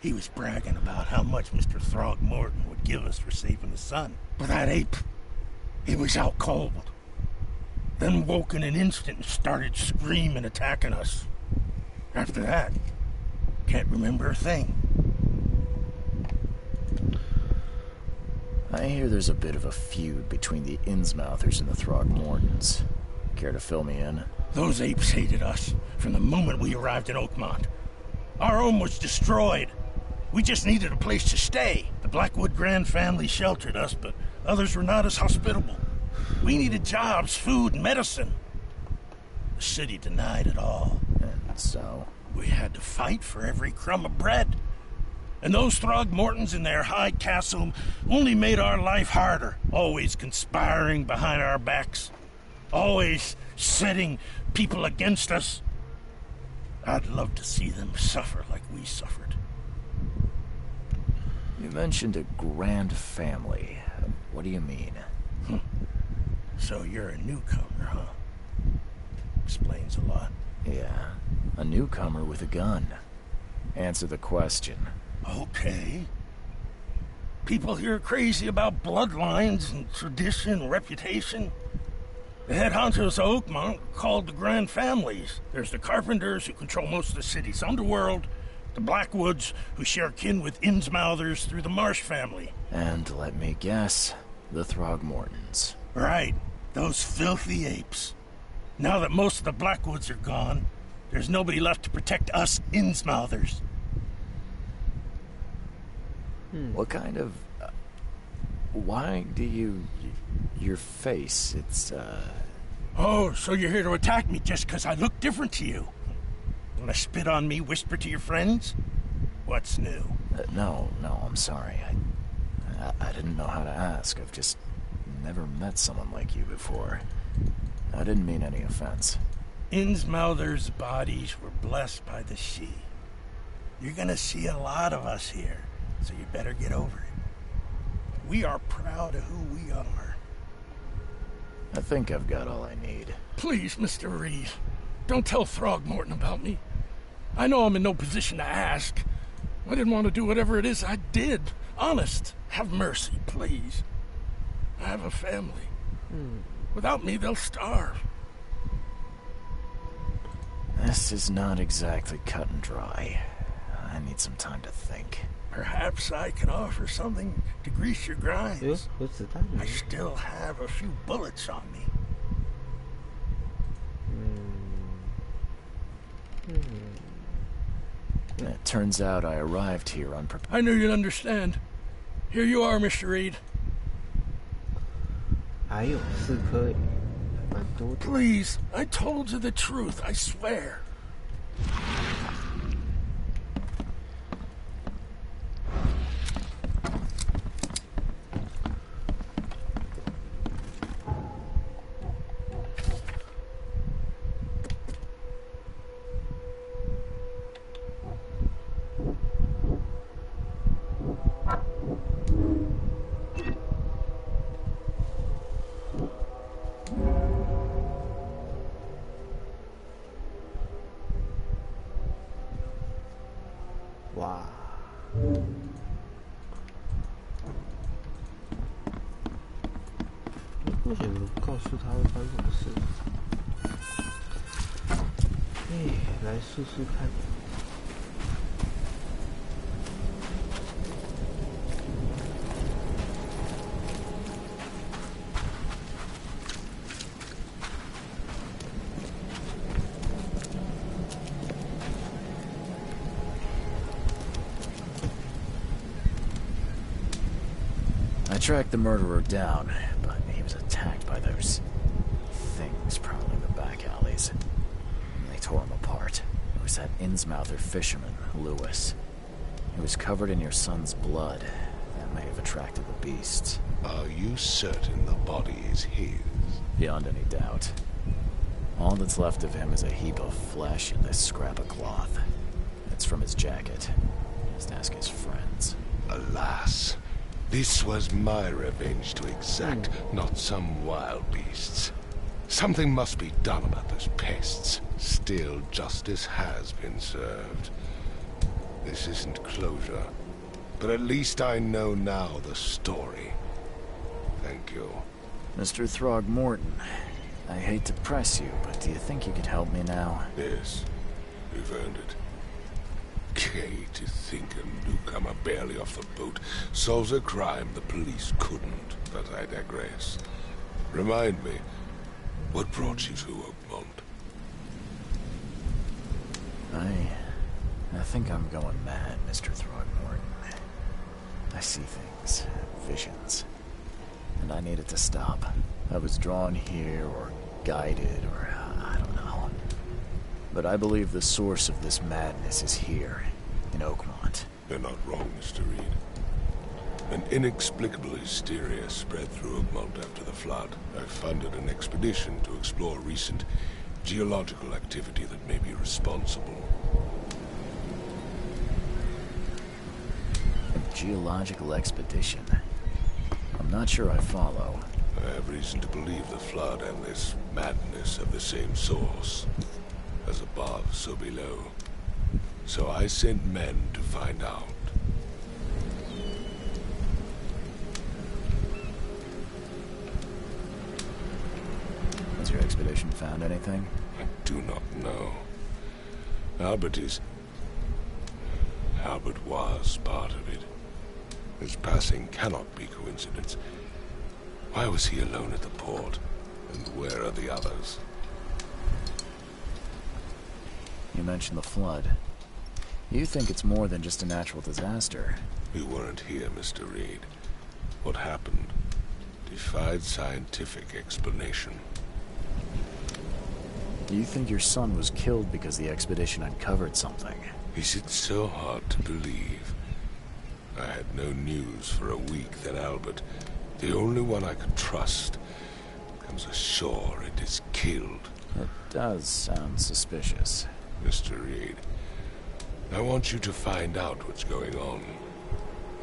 He was bragging about how much Mr. Throgmorton would give us for saving his son. But that ape, he was out cold. Then woke in an instant and started screaming, attacking us. After that, can't remember a thing. I hear there's a bit of a feud between the Innsmouthers and the Throgmortons. Care to fill me in? Those apes hated us from the moment we arrived in Oakmont. Our home was destroyed. We just needed a place to stay. The Blackwood Grand family sheltered us, but others were not as hospitable. We needed jobs, food, and medicine. The city denied it all. And so? We had to fight for every crumb of bread. And those Throgmortons in their high castle only made our life harder, always conspiring behind our backs, always setting people against us. I'd love to see them suffer like we suffered. You mentioned a grand family. What do you mean? So you're a newcomer, huh? Explains a lot. Yeah, a newcomer with a gun. Answer the question. Okay. People here are crazy about bloodlines and tradition and reputation. The head honchos of Oakmont are called the Grand Families. There's the Carpenters, who control most of the city's underworld, the Blackwoods, who share kin with Innsmouthers through the Marsh family. And let me guess, the Throgmortons. Right, those filthy apes. Now that most of the Blackwoods are gone, there's nobody left to protect us Innsmouthers. What kind of... why do you... your face, it's, Oh, so you're here to attack me just because I look different to you? Want to spit on me, whisper to your friends? What's new? No, I'm sorry. I didn't know how to ask. I've just never met someone like you before. I didn't mean any offense. Innsmouthers' bodies were blessed by the sea. You're gonna see a lot of us here, so you better get over it. We are proud of who we are. I think I've got all I need. Please, Mr. Reed, don't tell Throgmorton about me. I know I'm in no position to ask. I didn't want to do whatever it is I did. Honest, have mercy, please. I have a family. Without me, they'll starve. This is not exactly cut and dry. I need some time to think. Perhaps I can offer something to grease your grinds. I still have a few bullets on me. It turns out I arrived here unprepared. I knew you'd understand. Here you are, Mr. Reed. 还有4颗，蛮多的。 Please, I told you the truth, I swear.试试看。I tracked the murderer down, but he was attacked by those things prowling in the back alleys. And they tore him apart. It was that Innsmouther fisherman, Lewis. He was covered in your son's blood. That may have attracted the beasts. Are you certain the body is his? Beyond any doubt. All that's left of him is a heap of flesh and this scrap of cloth. It's from his jacket. Just ask his friends. Alas. This was my revenge to exact, not some wild beast's. Something must be done about those pests. Still, justice has been served. This isn't closure, but at least I know now the story. Thank you. Mr. Throgmorton, I hate to press you, but do you think you could help me now? Yes, you've earned it. Gay to think a newcomer barely off the boat solves a crime the police couldn't, but I digress. Remind me, What brought you to Oakmont? I think I'm going mad, Mr. Throgmorton. I see things, visions, and I need it to stop. I was drawn here, or guided, or I don't know. But I believe the source of this madness is here, in Oakmont. You're not wrong, Mr. Reed. An inexplicable hysteria spread through Oakmont after the flood. I funded an expedition to explore recent geological activity that may be responsible. A geological expedition? I'm not sure I follow. I have reason to believe the flood and this madness have the same source. As above, so below. So I sent men to find out. Has your expedition found anything? I do not know. Albert was part of it. His passing cannot be coincidence. Why was he alone at the port? And where are the others? You mentioned the flood. You think it's more than just a natural disaster. You weren't here, Mr. Reed. What happened defied scientific explanation. You think your son was killed because the expedition uncovered something? Is it so hard to believe? I had no news for a week that Albert, the only one I could trust, comes ashore and is killed. It does sound suspicious. Mr. Reed, I want you to find out what's going on.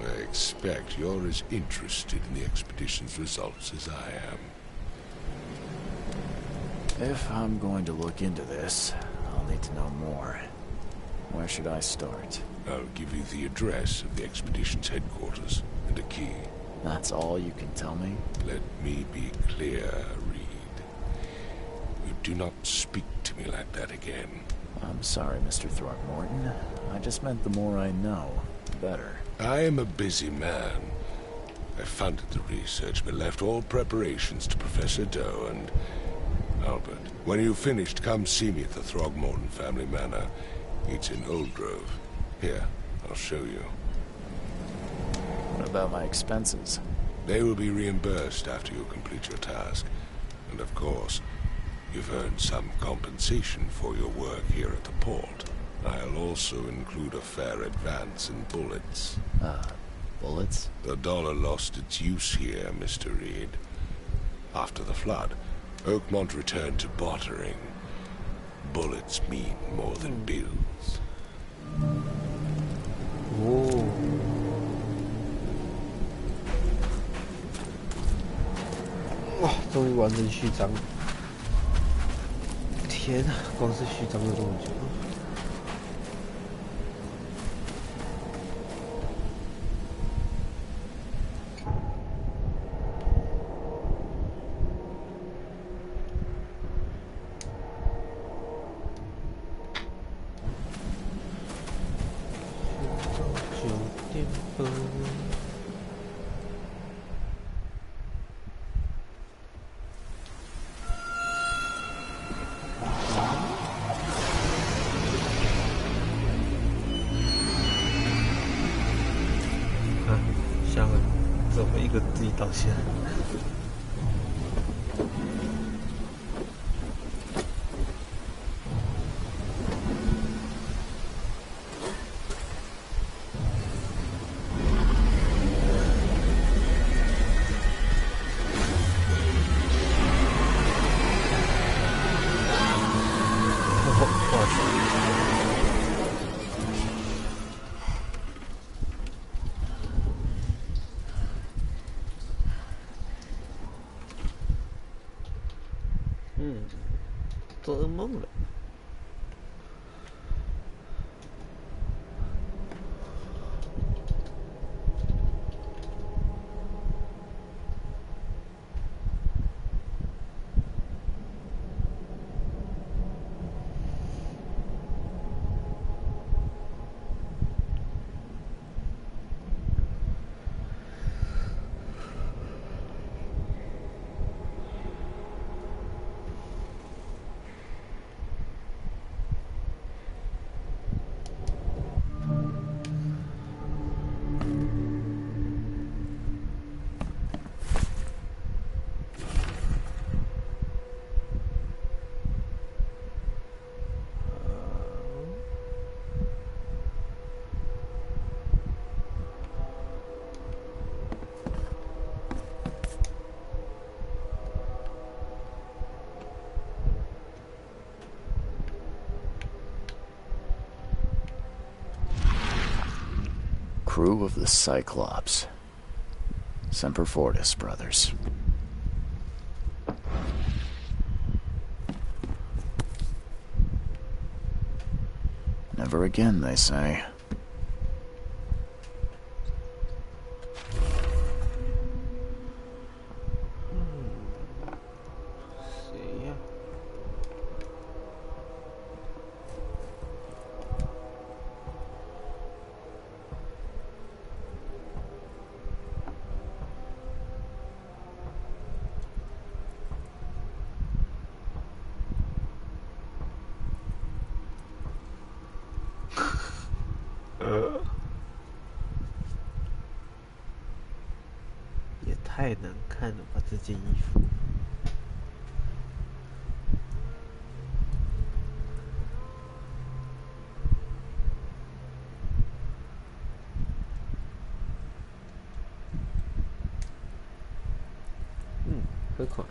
I expect you're as interested in the expedition's results as I am. If I'm going to look into this, I'll need to know more. Where should I start? I'll give you the address of the expedition's headquarters and a key. That's all you can tell me? Let me be clear, Reed. You do not speak to me like that again. I'm sorry, Mr. Throgmorton. I just meant the more I know, the better. I am a busy man. I funded the research, but left all preparations to Professor Doe and Albert. When you've finished, come see me at the Throgmorton family manor. It's in Old Grove. Here, I'll show you. What about my expenses? They will be reimbursed after you complete your task. And of course, you've earned some compensation for your work here at the port. I'll also include a fair advance in bullets. Bullets? The dollar lost its use here, Mr. Reed. After the flood, Oakmont returned to bartering. Bullets mean more than bills. Oh. 哇，终于完成序章！天啊，光是序章就这么久。下面怎么一个地道线？做噩梦了。crew of the Cyclops. Semper Fortis, brothers. Never again, they say.也太难看了吧，这件衣服。喝款。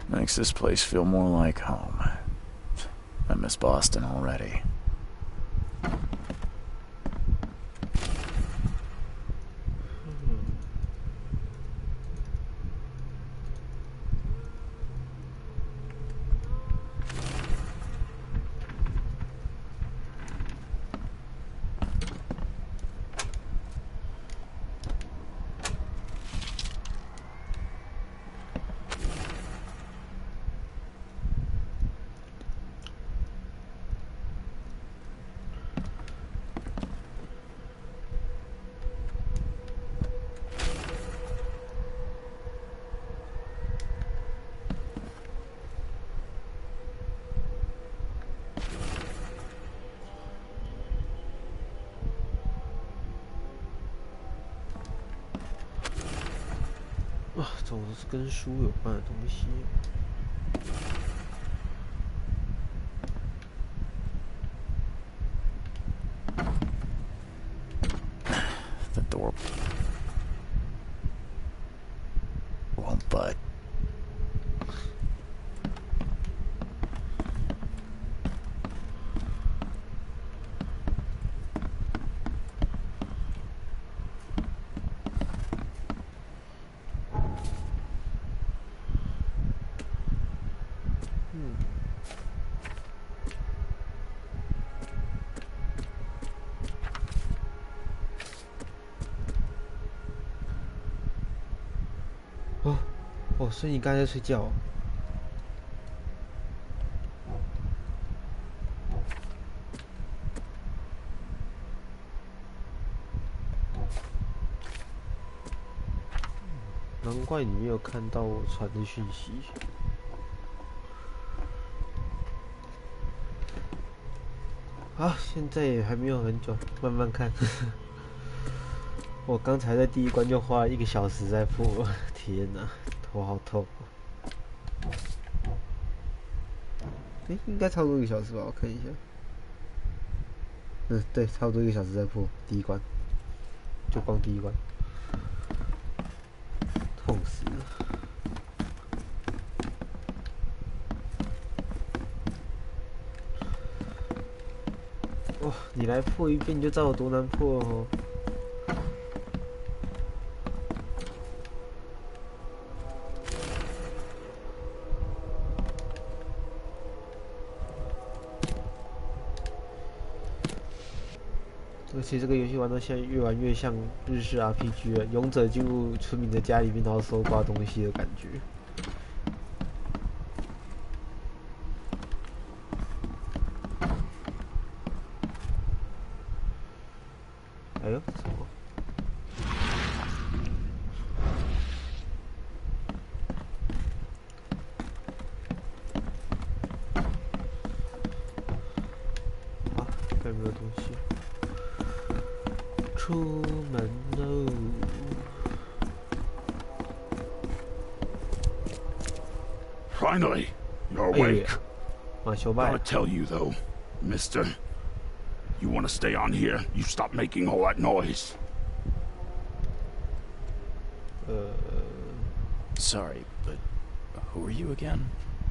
Makes this place feel more like home. I miss Boston already.总是跟书有关的东西。The door won't budge.哦，所以你刚才在睡觉。难怪你没有看到我传的讯息。啊，现在也还没有很久，慢慢看。我刚才在第一关就花了1个小时在破，天哪，头好痛。应该差不多1个小时吧，我看一下。对，差不多1个小时在破第一关，就光第一关，痛死了。哇，你来破一遍，你就知道有多难破哦。而且这个游戏玩到现在越玩越像日式 RPG 了，勇者进入村民的家里面，然后搜刮东西的感觉。哎呦，什么？啊，这有没有东西？出门喽！ Finally, you're awake. Gotta Gotta tell you though, mister. You want to stay on here? You stop making all that noise. Sorry, but who are you again?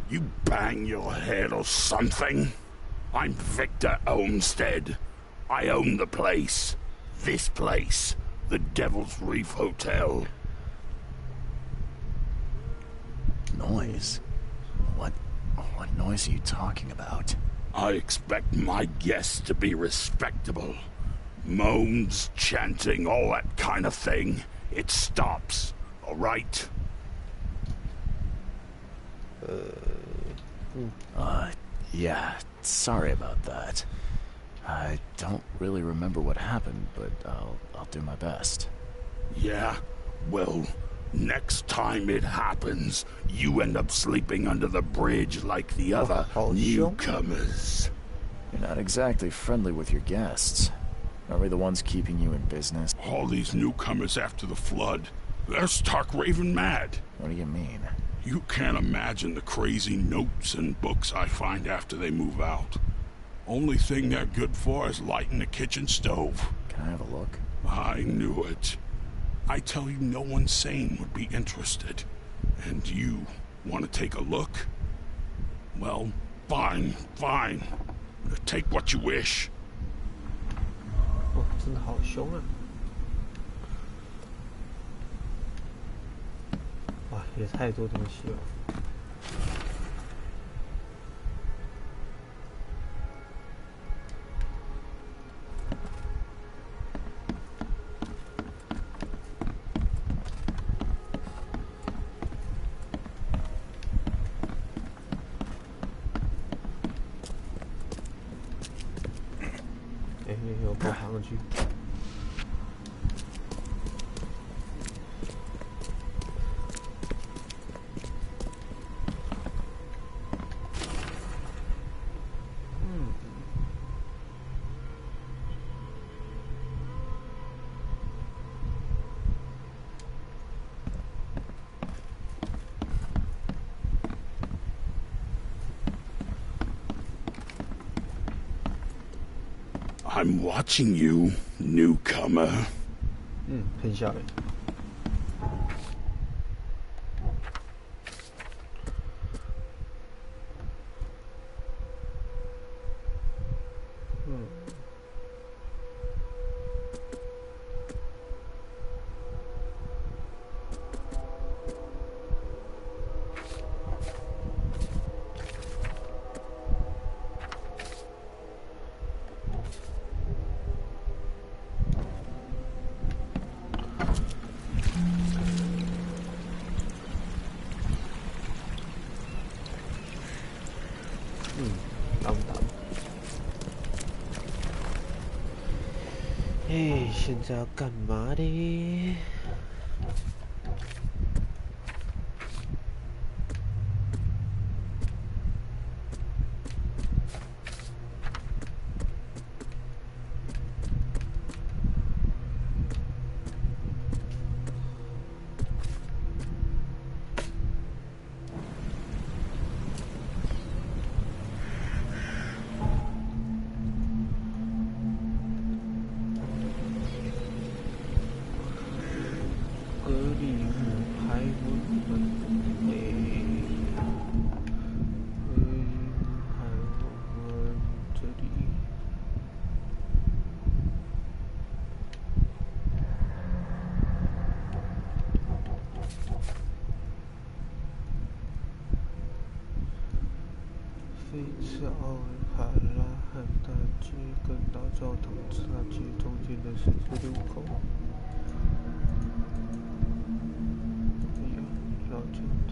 You bang your head or something? I'm Victor Olmsted. I own the place. This place. The Devil's Reef Hotel. Noise? What noise are you talking about? I expect my guests to be respectable. Moans, chanting, all that kind of thing. It stops, all right? Yeah, sorry about that. I don't really remember what happened, but I'll do my best. Yeah? Well, next time it happens, you end up sleeping under the bridge like the other newcomers. You're not exactly friendly with your guests. Are we the ones keeping you in business? All these newcomers after the flood, they're stark raving mad. What do you mean? You can't imagine the crazy notes and books I find after they move out. Only thing they're good for is lighting the kitchen stove. Can I have a look? I knew it. I tell you, no one sane would be interested. And you want to take a look? Well, fine. Take what you wish. 哦，真的好凶啊！哇，也太多东西了。有爬上去。I'm watching you, newcomer. 喷下来。现在要干嘛的？这一次奥维卡拉汉大街跟老教堂大街中间的十字路口。哎呀，老教堂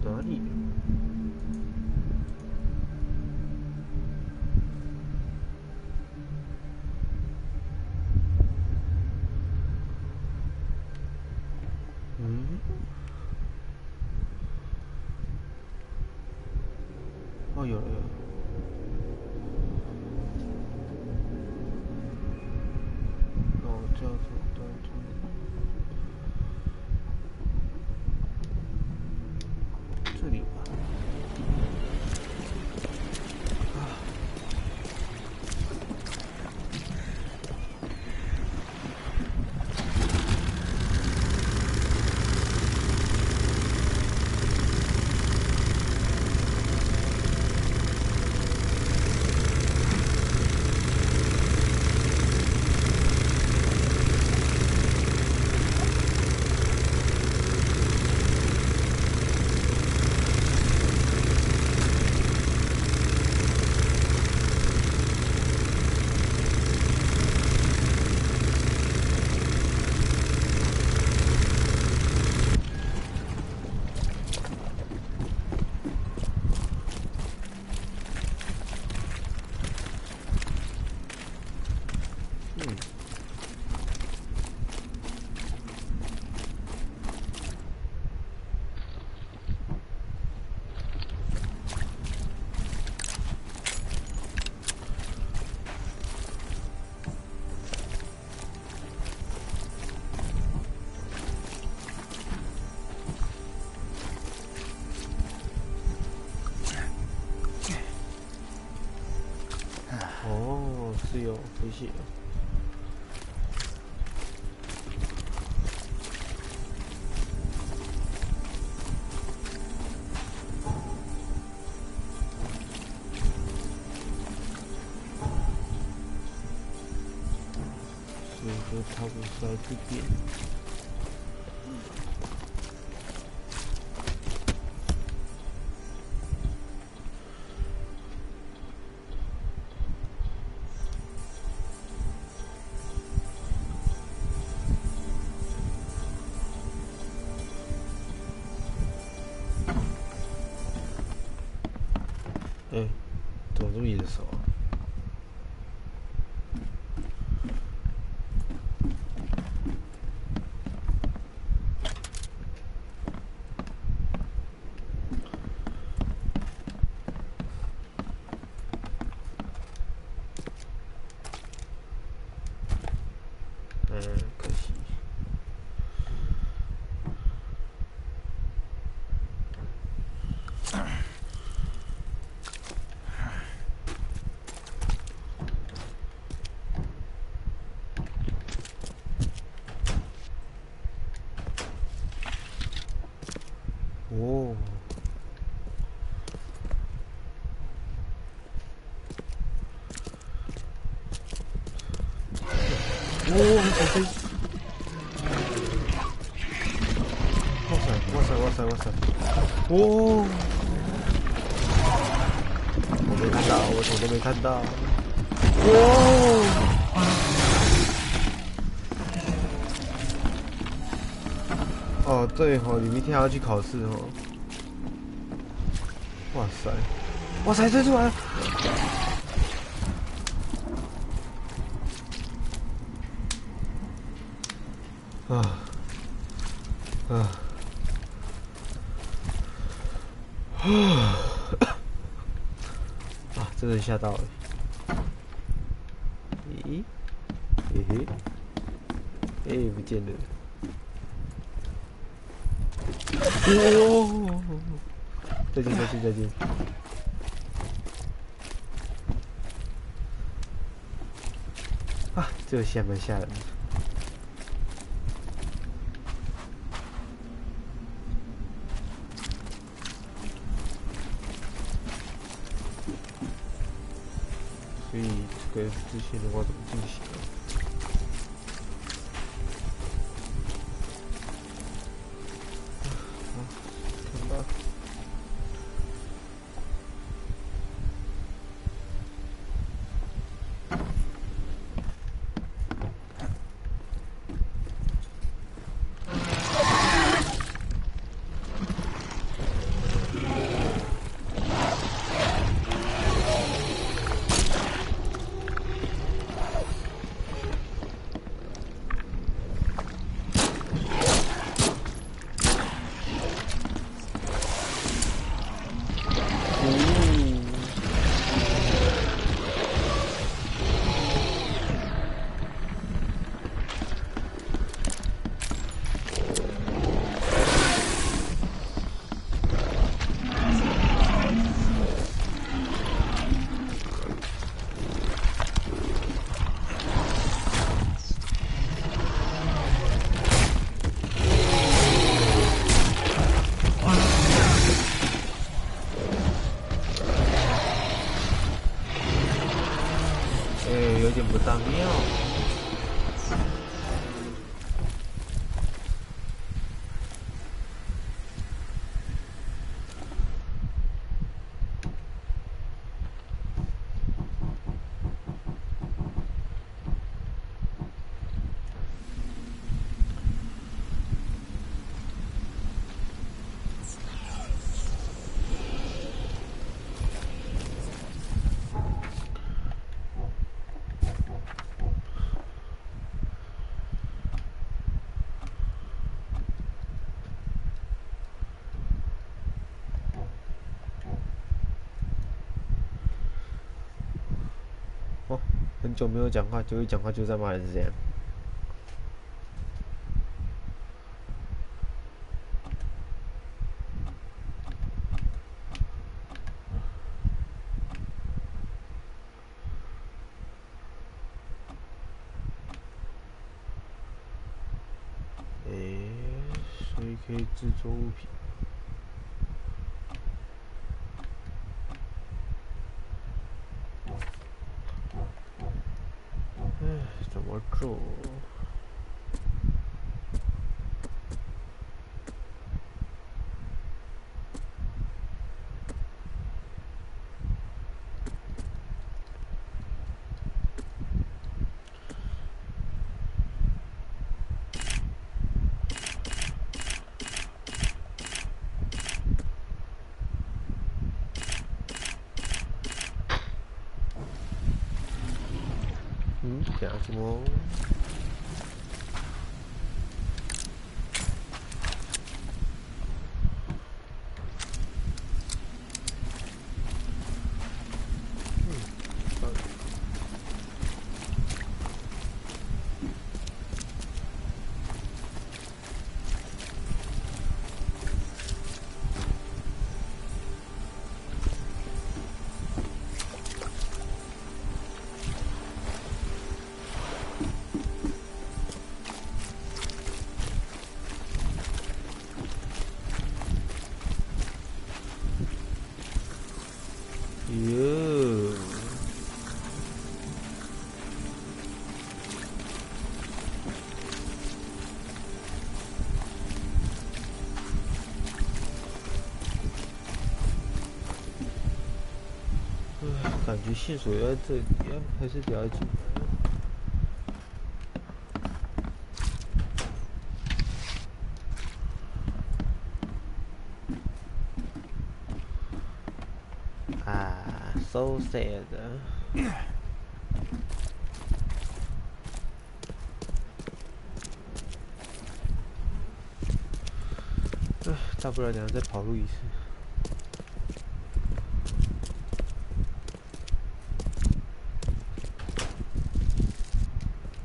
哪里？哦，有了。老教堂大街。这里吧。哦，是有回血。所以说差不多是在这边。哎，怎么这么眼熟啊？可惜。哦。哦，哇塞！哦，我没看到，我什么都没看到。哦，对吼，你明天还要去考试吼。哇塞，追出来了！真的吓到了。咦？嘿嘿，不见了。哦！再见。这个戏还蛮吓人的。所以这个之前的话怎么进行啊？很久没有讲话，就一讲话就在骂人是这样。水可以制作物品。怎么做？讲什么？感觉线索要在这里啊，还是得要进来。啊 ，so sad。大不了等下再跑路一次。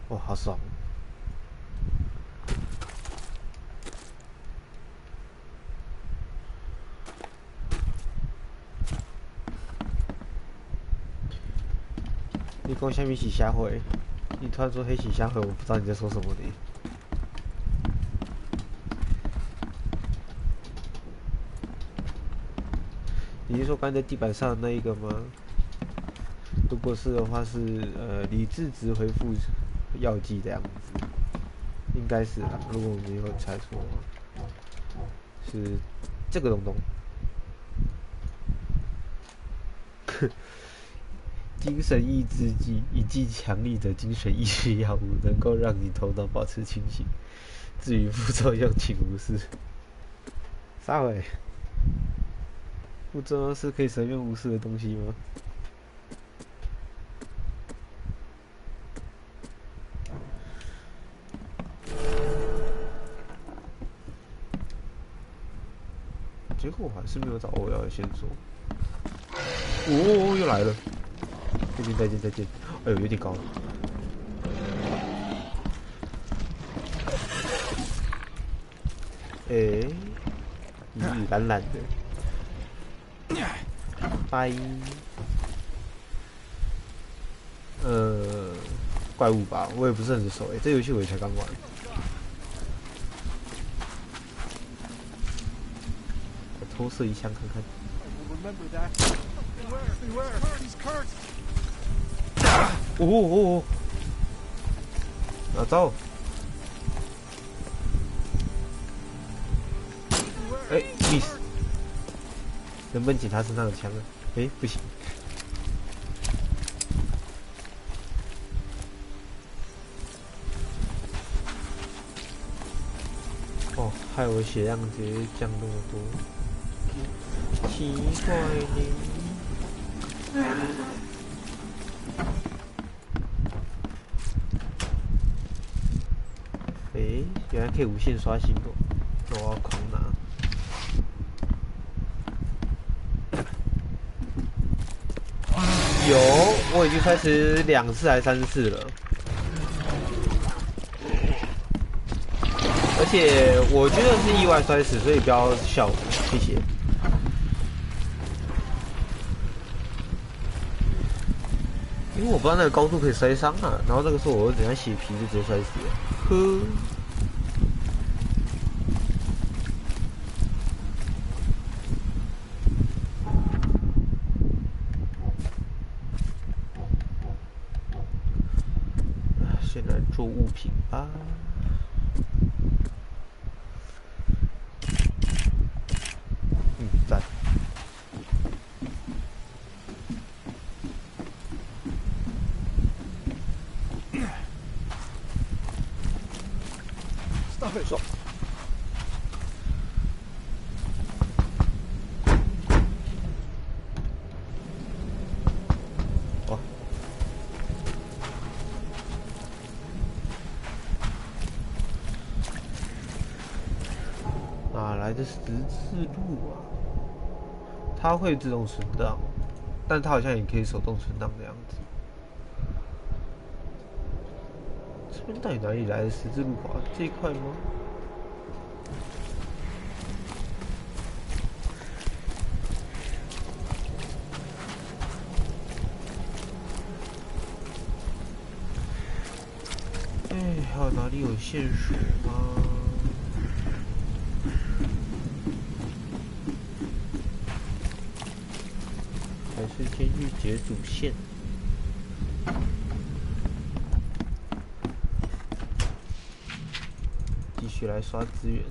哦，好爽！你跟我下面洗下回，你突然说黑洗下回，我不知道你在说什么呢。你是说刚才在地板上的那一个吗？如果是的话是理智值回复药剂这样子，应该是啦。如果我没有猜错的话，是这个东东。精神抑制剂，一剂强力的精神抑制药物，能够让你头脑保持清醒。至于副作用，请无视。啥喂？副作用是可以随便无视的东西吗？结果我还是没有找我要的线索。哦，又来了！再见！哎呦，有点高了。懒懒的。拜。怪物吧，我也不是很熟这游戏我也才刚玩。我偷射一枪看看。哦！走！miss， 能不能捡他身上的枪啊？不行。哦，害我血量直接降那么多，奇怪呢。原来可以无限刷新哦，那我要狂拿。有，我已经开始2次还3次了，而且我觉得是意外摔死，所以不要笑我，谢谢。因为我不知道那个高度可以摔伤啊，然后那个时候我又怎样血皮就直接摔死了，呵。先来做物品吧。赞。Stop it! Stop. 哪来的十字路啊？它会自动存档，但它好像也可以手动存档的样子。这边到底哪里来的十字路啊？这一块吗？哎，还有哪里有线索吗？还是先去解主线。继续来刷资源。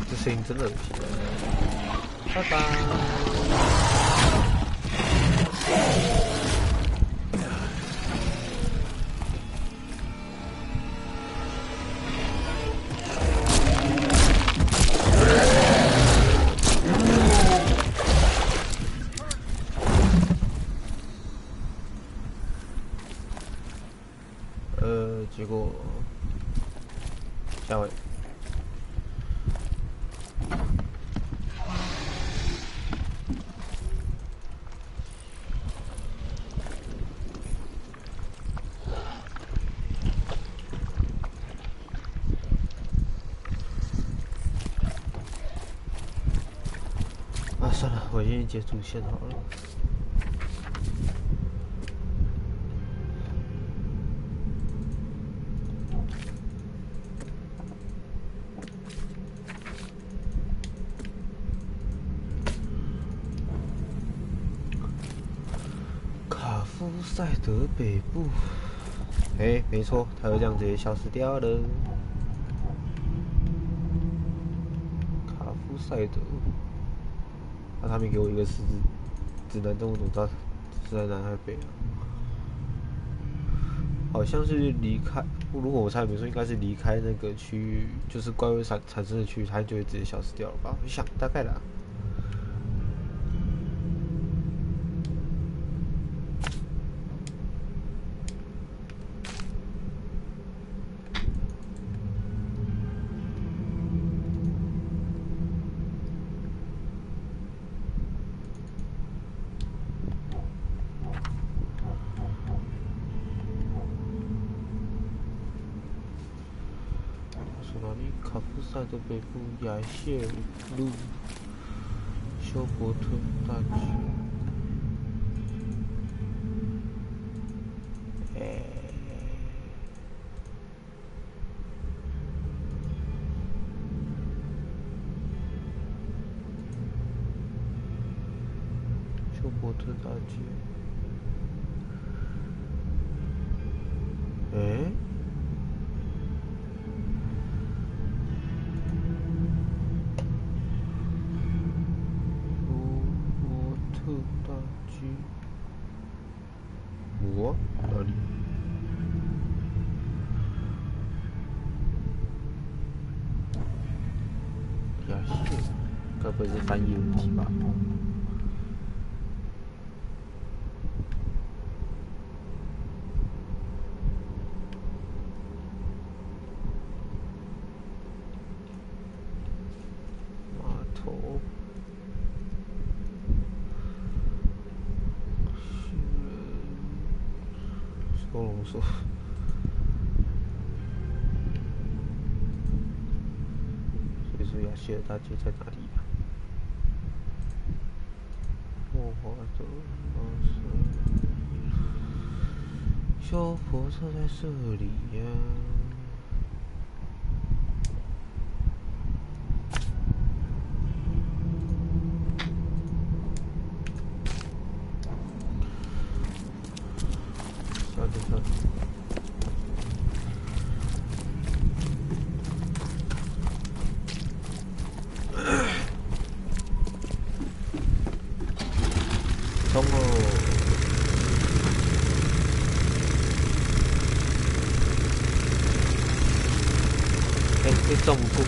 这声音真的恶心。拜拜。结果下位。算了，我先解主线好了。卡夫赛德北部，没错，它就这样直接消失掉了。卡夫赛德。他没给我一个十字指南针，我怎么知道是在南还是北啊？好像是离开，如果我猜没错，应该是离开那个区域，就是怪物产生的区域，它就会直接消失掉了吧？我想大概啦。卡夫赛的北部亚谢路休伯特大街。休伯特大街。亚线，该不会是翻译问题吧？码头，收容所。所以说亚细尔大街在哪里啊？莫华德修火车在这里呀。小点小点。冲哦！被撞不过。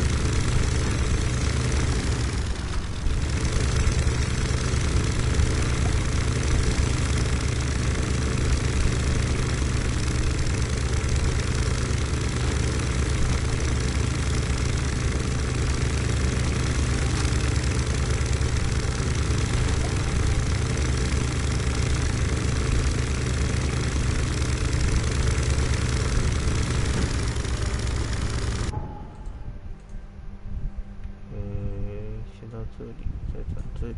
先到这里，再转这里。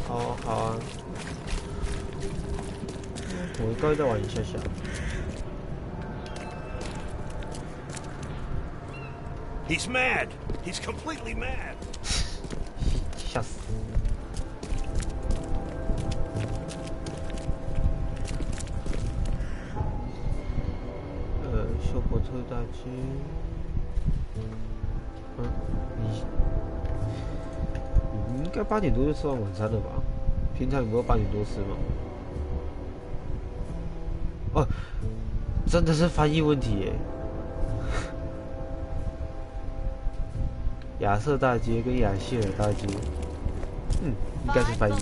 好啊，我刚才再玩一下下。He's mad. He's completely mad. 吓死！修火车大街。你应该8点多就吃完晚餐了吧？平常有没有8点多吃吗？哦，真的是翻译问题耶。亚瑟大街跟亚细尔大街，应该是翻译。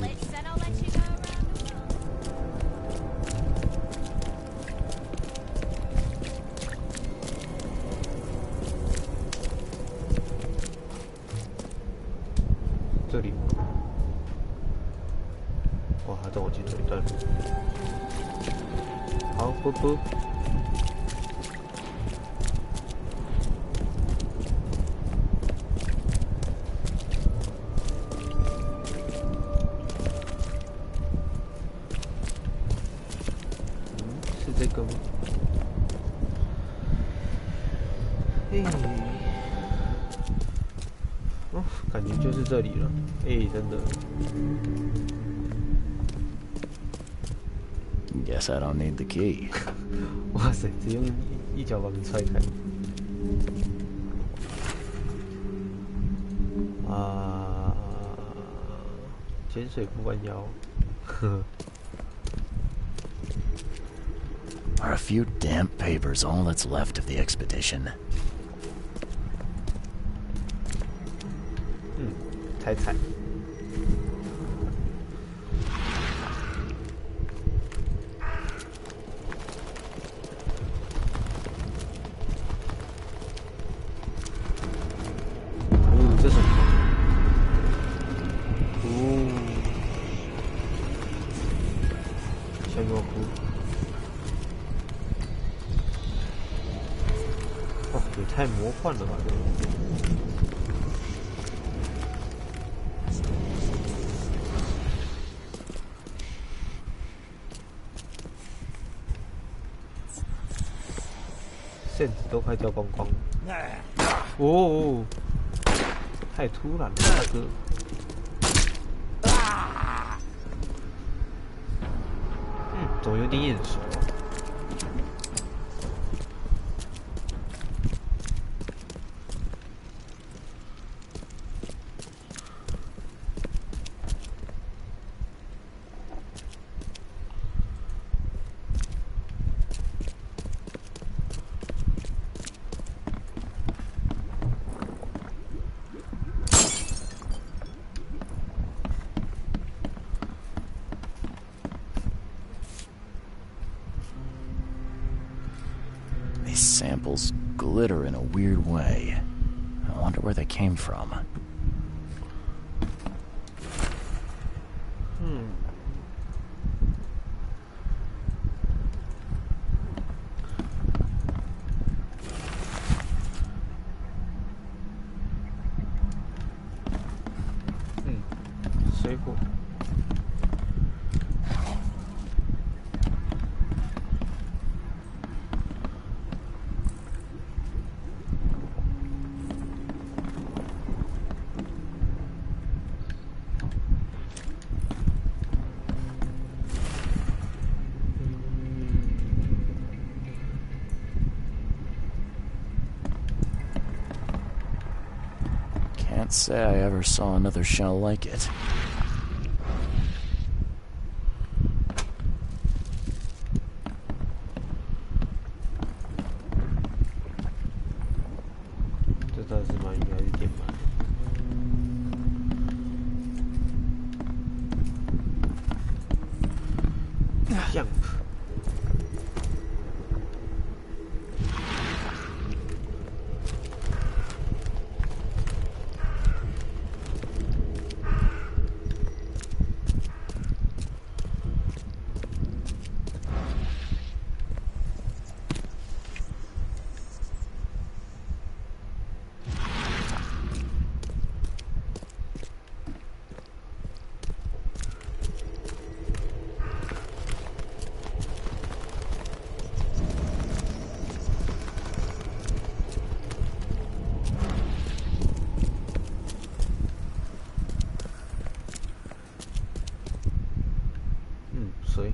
这里，哇，还在往前走一段路。好，啵啵。是这个吗？嘿。哦，感觉就是这里了。真的。Guess I don't need the key. 哇塞，只用一脚把门踹开。潜水不弯腰。Are a few damp papers all that's left of the expedition? 踩踩。这什么？小蘑菇。哇，也太魔幻了吧！这个。线子都快掉光光了。哦，太突然了，大哥。怎么有点眼熟啊？Samples glitter in a weird way. I wonder where they came from. Can't say I ever saw another shell like it. Jump. Sorry.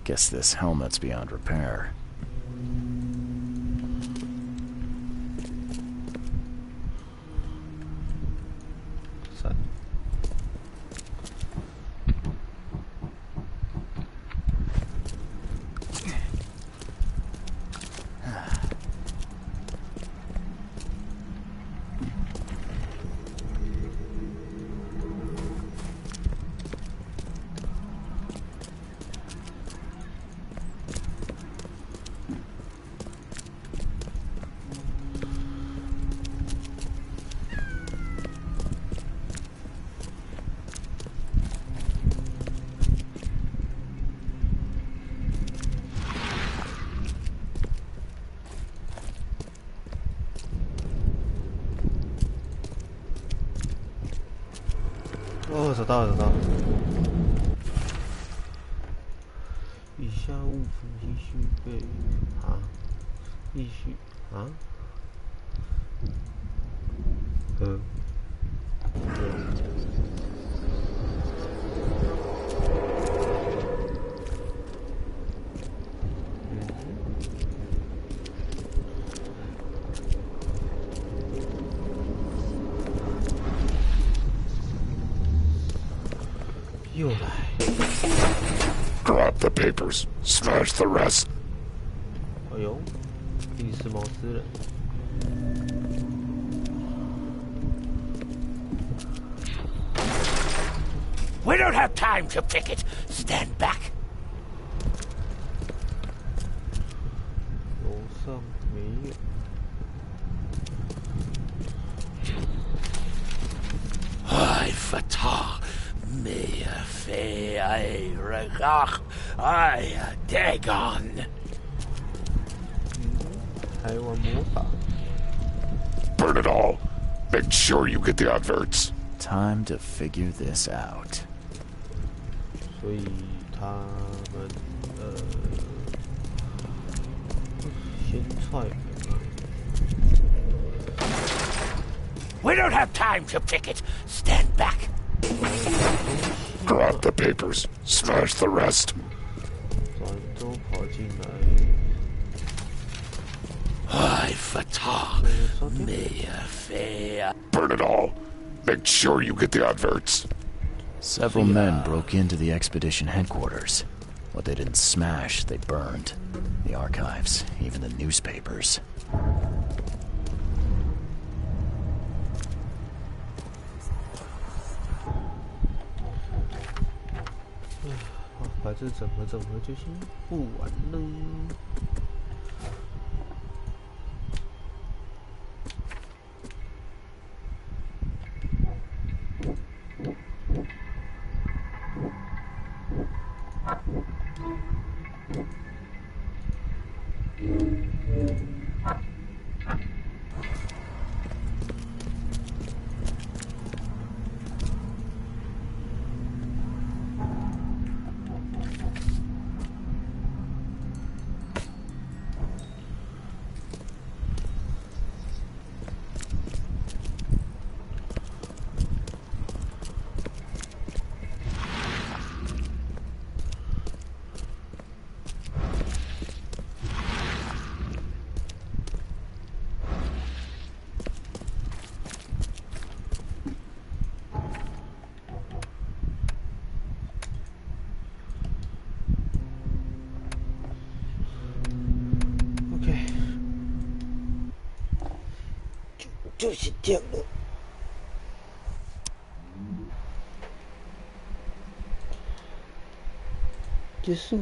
Guess this helmet's beyond repair.哦，找到了，找到了。以下物品必须被必须又来。Grab the papers, smash the rest. 哎呦，伊斯茅斯人。We don't have time to pick it. Stand back. 楼上没有。I fatah. Me fe I regach I dagon. 台湾魔法。Burn it all. Make sure you get the adverts. Time to figure this out. 所以他们咸菜。 We don't have time to pick it. Stand back. Grab the papers. Smash the rest. 都跑进来。 I fatah me fair. Burn it all. Make sure you get the adverts. Several men broke into the expedition headquarters. What they didn't smash, they burned. The archives, even the newspapers. 把这整合就先不玩了。就是这样了。结束。